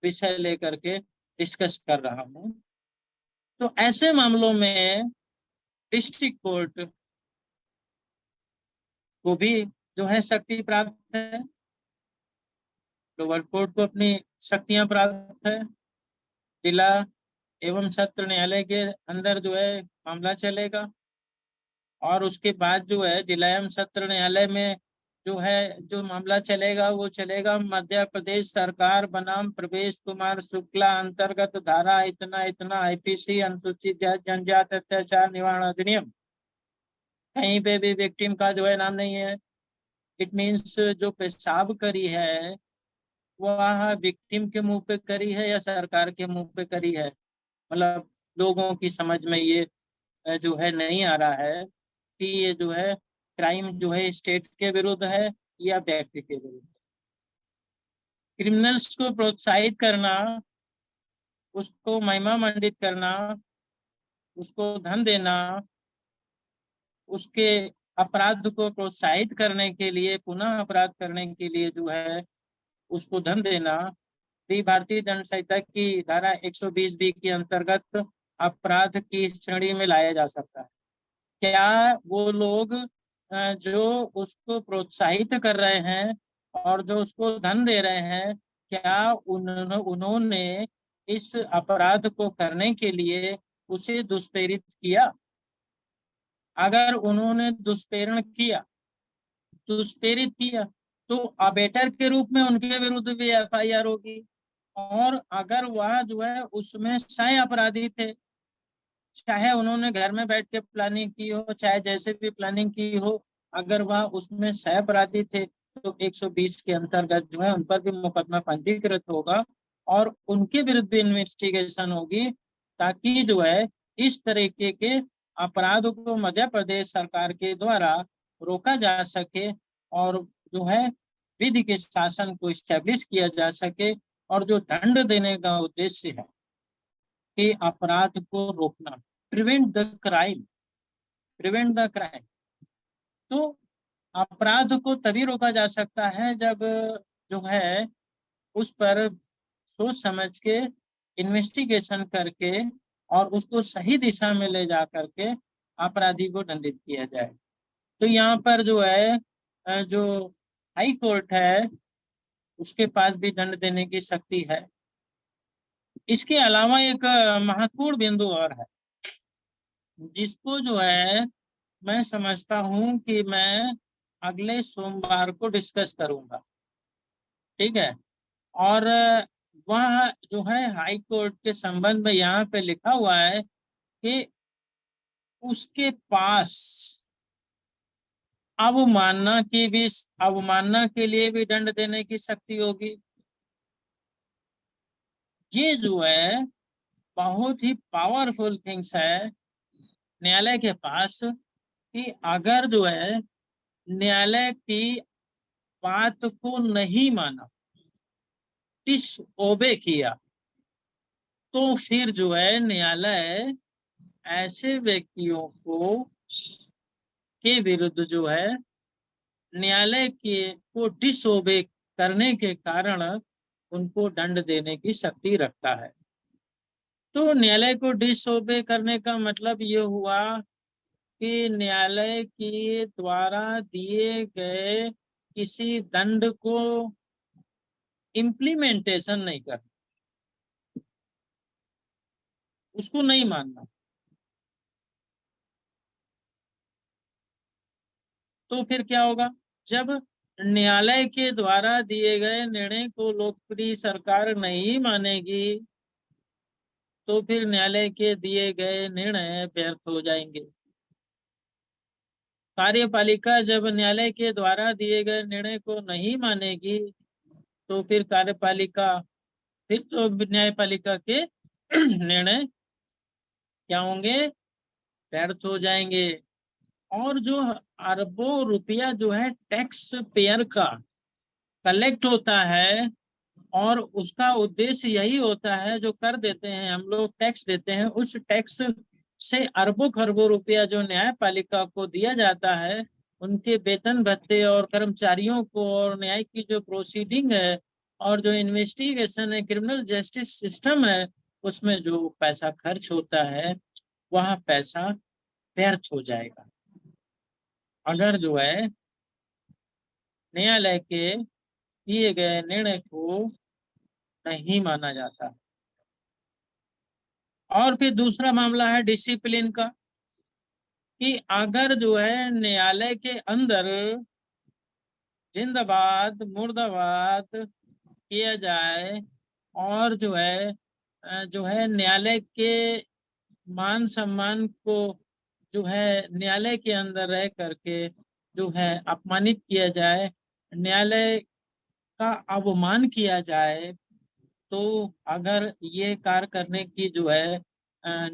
S1: विषय लेकर के डिस्कस कर रहा हूँ। तो ऐसे मामलों में डिस्ट्रिक्ट कोर्ट को भी जो है शक्ति प्राप्त है, लोअर कोर्ट को अपनी शक्तियां प्राप्त है। जिला एवं सत्र न्यायालय के अंदर जो है मामला चलेगा, और उसके बाद जो है जिला एवं सत्र न्यायालय में जो है जो मामला चलेगा वो चलेगा मध्य प्रदेश सरकार बनाम प्रवेश कुमार शुक्ला अंतर्गत धारा इतना इतना आईपीसी अनुसूचित जाति जनजाति अत्याचार निवारण अधिनियम। कहीं पे भी विक्टिम का जो है नाम नहीं है। इट मीन्स जो पेशाब करी है वह विक्टिम के मुंह पे करी है या सरकार के मुंह पे करी है? मतलब लोगों की समझ में ये जो है नहीं आ रहा है कि ये जो है क्राइम जो है स्टेट के विरुद्ध है या व्यक्ति के विरुद्ध। क्रिमिनल्स को प्रोत्साहित करना, उसको महिमा मंडित करना, उसको धन देना, उसके अपराध को प्रोत्साहित करने के लिए, पुनः अपराध करने के लिए जो है उसको धन देना, भी भारतीय दंड संहिता की धारा 120 बी के अंतर्गत अपराध की श्रेणी में लाया जा सकता है। क्या वो लोग जो उसको प्रोत्साहित कर रहे हैं और जो उसको धन दे रहे हैं, क्या उन्होंने इस अपराध को करने के लिए उसे दुष्प्रेरित किया? अगर उन्होंने दुष्प्रेरित किया तो अबेटर के रूप में उनके विरुद्ध भी एफआईआर होगी। और अगर वह जो है उसमें सह अपराधी थे, चाहे उन्होंने घर में बैठ के प्लानिंग की हो, चाहे जैसे भी प्लानिंग की हो, अगर वह उसमें सह अपराधी थे तो 120 के अंतर्गत जो है उन पर भी मुकदमा पंजीकृत होगा और उनके विरुद्ध भी इन्वेस्टिगेशन होगी, ताकि जो है इस तरीके के अपराध को मध्य प्रदेश सरकार के द्वारा रोका जा सके और जो है विधि के शासन को स्टैब्लिश किया जा सके। और जो दंड देने का उद्देश्य है कि अपराध को रोकना, prevent the crime, prevent the crime. तो अपराध को तभी रोका जा सकता है जब जो है उस पर सोच समझ के इन्वेस्टिगेशन करके और उसको सही दिशा में ले जा करके अपराधी को दंडित किया जाए। तो यहाँ पर जो है जो हाई कोर्ट है उसके पास भी दंड देने की शक्ति है। इसके अलावा एक महत्वपूर्ण बिंदु और है जिसको जो है मैं समझता हूं कि मैं अगले सोमवार को डिस्कस करूंगा, ठीक है। और वह जो है हाई कोर्ट के संबंध में यहाँ पे लिखा हुआ है कि उसके पास अवमानना के लिए भी दंड देने की शक्ति होगी। ये जो है बहुत ही पावरफुल थिंग्स है न्यायालय के पास, कि अगर जो है न्यायालय की बात को नहीं माना, डिस ओबे किया, तो फिर जो है न्यायालय ऐसे व्यक्तियों के विरुद्ध जो है न्यायालय के को डिसओबे करने के कारण उनको दंड देने की शक्ति रखता है। तो न्यायालय को डिसओबे करने का मतलब ये हुआ कि न्यायालय के द्वारा दिए गए किसी दंड को इम्प्लीमेंटेशन नहीं करना, उसको नहीं मानना। तो फिर क्या होगा? जब न्यायालय के द्वारा दिए गए निर्णय को लोकप्रिय सरकार नहीं मानेगी तो फिर न्यायालय के दिए गए निर्णय व्यर्थ हो जाएंगे। कार्यपालिका जब न्यायालय के द्वारा दिए गए निर्णय को नहीं मानेगी तो फिर कार्यपालिका, फिर तो न्यायपालिका के निर्णय क्या होंगे? व्यर्थ हो जाएंगे। और जो अरबों रुपया जो है टैक्स पेयर का कलेक्ट होता है, और उसका उद्देश्य यही होता है, जो कर देते हैं हम लोग, टैक्स देते हैं, उस टैक्स से अरबों खरबों रुपया जो न्यायपालिका को दिया जाता है, उनके वेतन भत्ते और कर्मचारियों को, और न्याय की जो प्रोसीडिंग है और जो इन्वेस्टिगेशन है, क्रिमिनल जस्टिस सिस्टम है, उसमें जो पैसा खर्च होता है वह पैसा व्यर्थ हो जाएगा अगर जो है न्यायालय के दिए गए निर्णय को नहीं माना जाता। और फिर दूसरा मामला है डिसिप्लिन का, कि अगर जो है न्यायालय के अंदर जिंदाबाद मुर्दाबाद किया जाए, और जो है न्यायालय के मान सम्मान को जो है न्यायालय के अंदर रह करके जो है अपमानित किया जाए, न्यायालय का अवमान किया जाए, तो अगर ये कार्य करने की जो है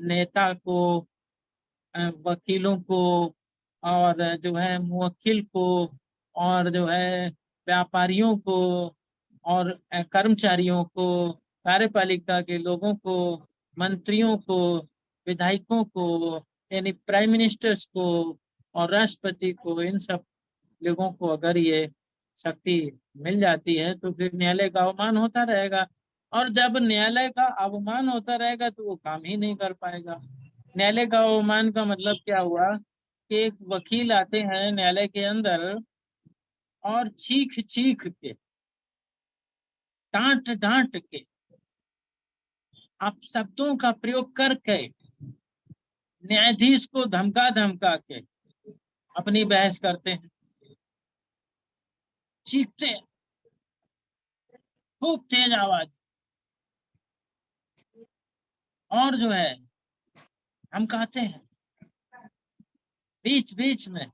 S1: नेता को, वकीलों को, और जो है मुवक्किल को, और जो है व्यापारियों को, और कर्मचारियों को, कार्यपालिका के लोगों को, मंत्रियों को, विधायकों को, यानी प्राइम मिनिस्टर्स को और राष्ट्रपति को, इन सब लोगों को अगर ये शक्ति मिल जाती है तो फिर न्यायालय का अवमान होता रहेगा। और जब न्यायालय का अवमान होता रहेगा तो वो काम ही नहीं कर पाएगा। न्यायालय का अवमान का मतलब क्या हुआ? कि एक वकील आते हैं न्यायालय के अंदर और चीख चीख के, डांट डांट के, आप शब्दों का प्रयोग करके न्यायाधीश को धमका धमका के अपनी बहस करते हैं, चीखते हैं खूब तेज आवाज, और जो है धमकाते हैं बीच बीच में,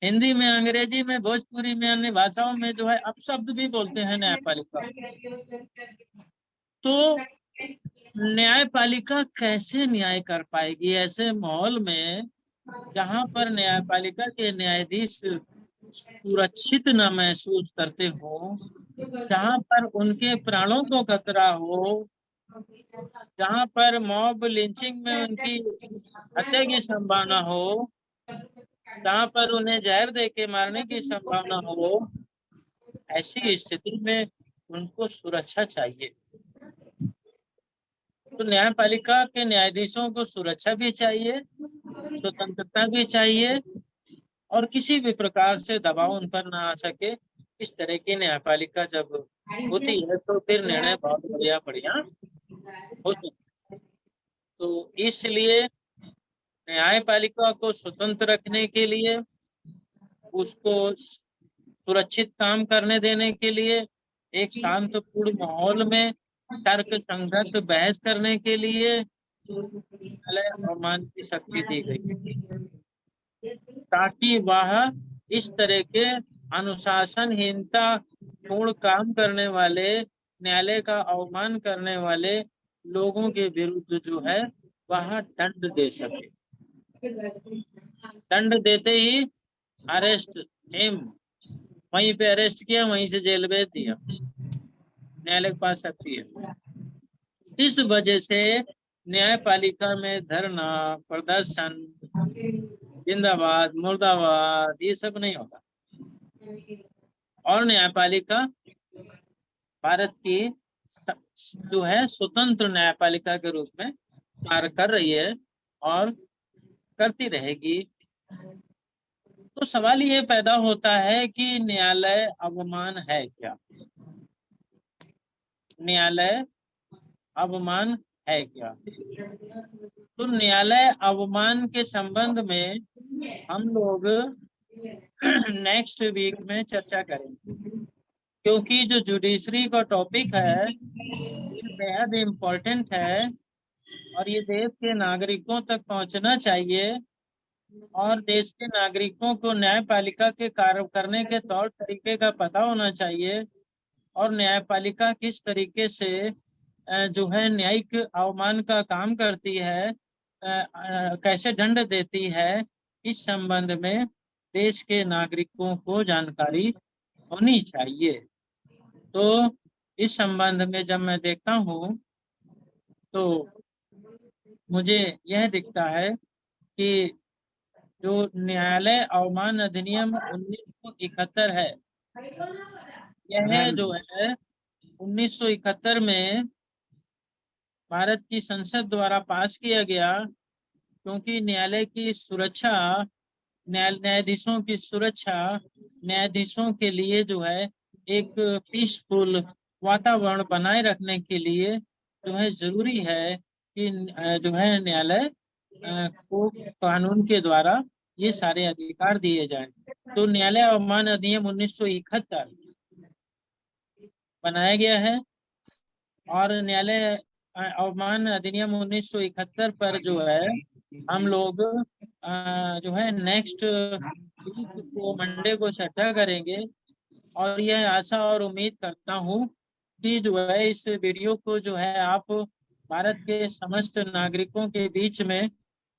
S1: हिंदी में, अंग्रेजी में, भोजपुरी में, अन्य भाषाओं में जो है अपशब्द भी बोलते हैं न्यायपालिका। तो न्यायपालिका कैसे न्याय कर पाएगी ऐसे माहौल में, जहां पर न्यायपालिका के न्यायाधीश सुरक्षित न महसूस करते हो, जहां पर उनके प्राणों को खतरा हो, जहां पर मॉब लिंचिंग में उनकी हत्या की संभावना हो, जहां पर उन्हें जहर दे के मारने की संभावना हो, ऐसी स्थिति में उनको सुरक्षा चाहिए। तो न्यायपालिका के न्यायाधीशों को सुरक्षा भी चाहिए, स्वतंत्रता भी चाहिए, और किसी भी प्रकार से दबाव उन पर ना आ सके। इस तरह की न्यायपालिका जब होती है तो फिर निर्णय बहुत बढ़िया बढ़िया होते हैं। तो इसलिए न्यायपालिका को स्वतंत्र रखने के लिए, उसको सुरक्षित काम करने देने के लिए, एक शांतपूर्ण माहौल में तर्क संगत बहस करने के लिए न्यायालय अवमान की शक्ति दी गई, ताकि वह इस तरह के अनुशासनहीनता पूर्ण काम करने वाले, न्यायालय का अवमान करने वाले लोगों के विरुद्ध जो है वह दंड दे सके। दंड देते ही अरेस्ट एम, वहीं पे अरेस्ट किया, वहीं से जेल भेज दिया, न्यायालय के पास शक्ति है। इस वजह से न्यायपालिका में धरना, प्रदर्शन, जिंदाबाद मुर्दाबाद ये सब नहीं होता। और न्यायपालिका भारत की जो है स्वतंत्र न्यायपालिका के रूप में कार्य कर रही है और करती रहेगी। तो सवाल ये पैदा होता है कि न्यायालय अवमान है क्या? न्यायालय अवमान है क्या? तो न्यायालय अवमान के संबंध में हम लोग नेक्स्ट वीक में चर्चा करेंगे, क्योंकि जो जुडिशरी का टॉपिक है ये बेहद इम्पोर्टेंट है और ये देश के नागरिकों तक पहुंचना चाहिए और देश के नागरिकों को न्यायपालिका के कार्य करने के तौर तरीके का पता होना चाहिए और न्यायपालिका किस तरीके से जो है न्यायिक अवमान का काम करती है, कैसे दंड देती है, इस संबंध में देश के नागरिकों को जानकारी होनी चाहिए। तो इस संबंध में जब मैं देखता हूँ तो मुझे यह दिखता है कि जो न्यायालय अवमान अधिनियम 1971 है, यह जो है 1971 में भारत की संसद द्वारा पास किया गया, क्योंकि न्यायालय की सुरक्षा, न्यायाधीशों की सुरक्षा, न्यायाधीशों के लिए जो है एक पीसफुल वातावरण बनाए रखने के लिए जो है जरूरी है कि जो है न्यायालय को कानून के द्वारा ये सारे अधिकार दिए जाएं। तो न्यायालय अवमान अधिनियम 1971 बनाया गया है और न्यायालय अवमान अधिनियम 1971 पर जो है हम लोग जो है नेक्स्ट वीक को मंडे को चर्चा करेंगे और यह आशा और उम्मीद करता हूँ कि जो है इस वीडियो को जो है आप भारत के समस्त नागरिकों के बीच में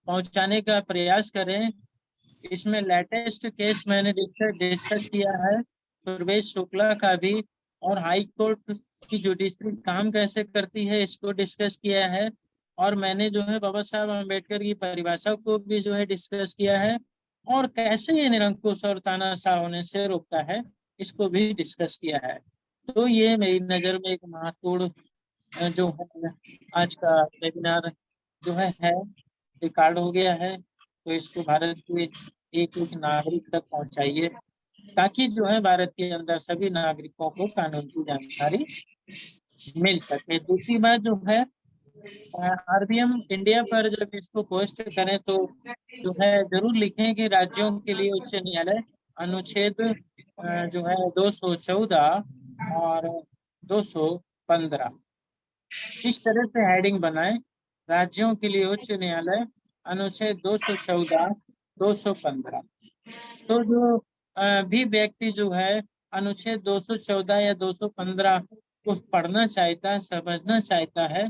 S1: पहुंचाने का प्रयास करें। इसमें लेटेस्ट केस मैंने डिस्कस किया है प्रवेश शुक्ला का भी, और हाई कोर्ट की जुडिशरी काम कैसे करती है इसको डिस्कस किया है, और मैंने जो है बाबा साहब अम्बेडकर की परिभाषा को भी जो है डिस्कस किया है, और कैसे ये निरंकुश और तानाशाह होने से रोकता है इसको भी डिस्कस किया है। तो ये मेरी नज़र में एक महत्वपूर्ण जो है आज का वेबिनार जो है रिकॉर्ड हो गया है। तो इसको भारत के एक एक नागरिक तक पहुंचाइए ताकि जो है भारत के अंदर सभी नागरिकों को कानून की जानकारी मिल सके। दूसरी बात जो है आरबीएम इंडिया पर जब इसको पोस्ट करें तो जो है जरूर लिखें कि राज्यों के लिए उच्च न्यायालय अनुच्छेद जो है 214 और 215 इस तरह से हेडिंग बनाए, राज्यों के लिए उच्च न्यायालय अनुच्छेद 214 215। तो जो भी व्यक्ति जो है अनुच्छेद 214 या 215 को पढ़ना चाहता है, समझना चाहता है,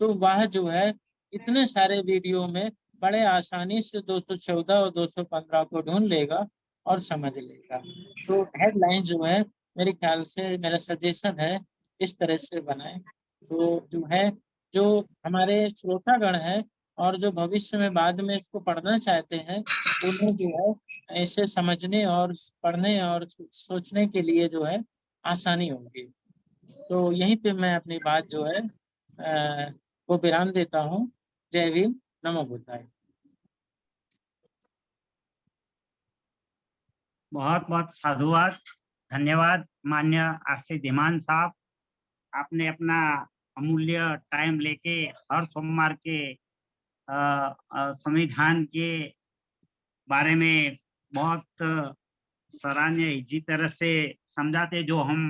S1: तो वह जो है इतने सारे वीडियो में बड़े आसानी से 214 और 215 को ढूंढ लेगा और समझ लेगा। तो हेडलाइन जो है मेरे ख्याल से मेरा सजेशन है इस तरह से बनाए, तो जो है जो हमारे श्रोतागण है और जो भविष्य में बाद में इसको पढ़ना चाहते हैं उन्हें जो है इसे समझने और पढ़ने और सोचने के लिए जो है आसानी होगी। तो यहीं पे मैं अपनी बात जो है को विराम देता हूँ। जय भीम, नमो बुद्धाय।
S2: बहुत बहुत साधुवाद, धन्यवाद मान्य आरसी धीमान साहब। आपने अपना अमूल्य टाइम लेके हर सोमवार के संविधान के बारे में बहुत सराहनीय इसी तरह से समझाते जो हम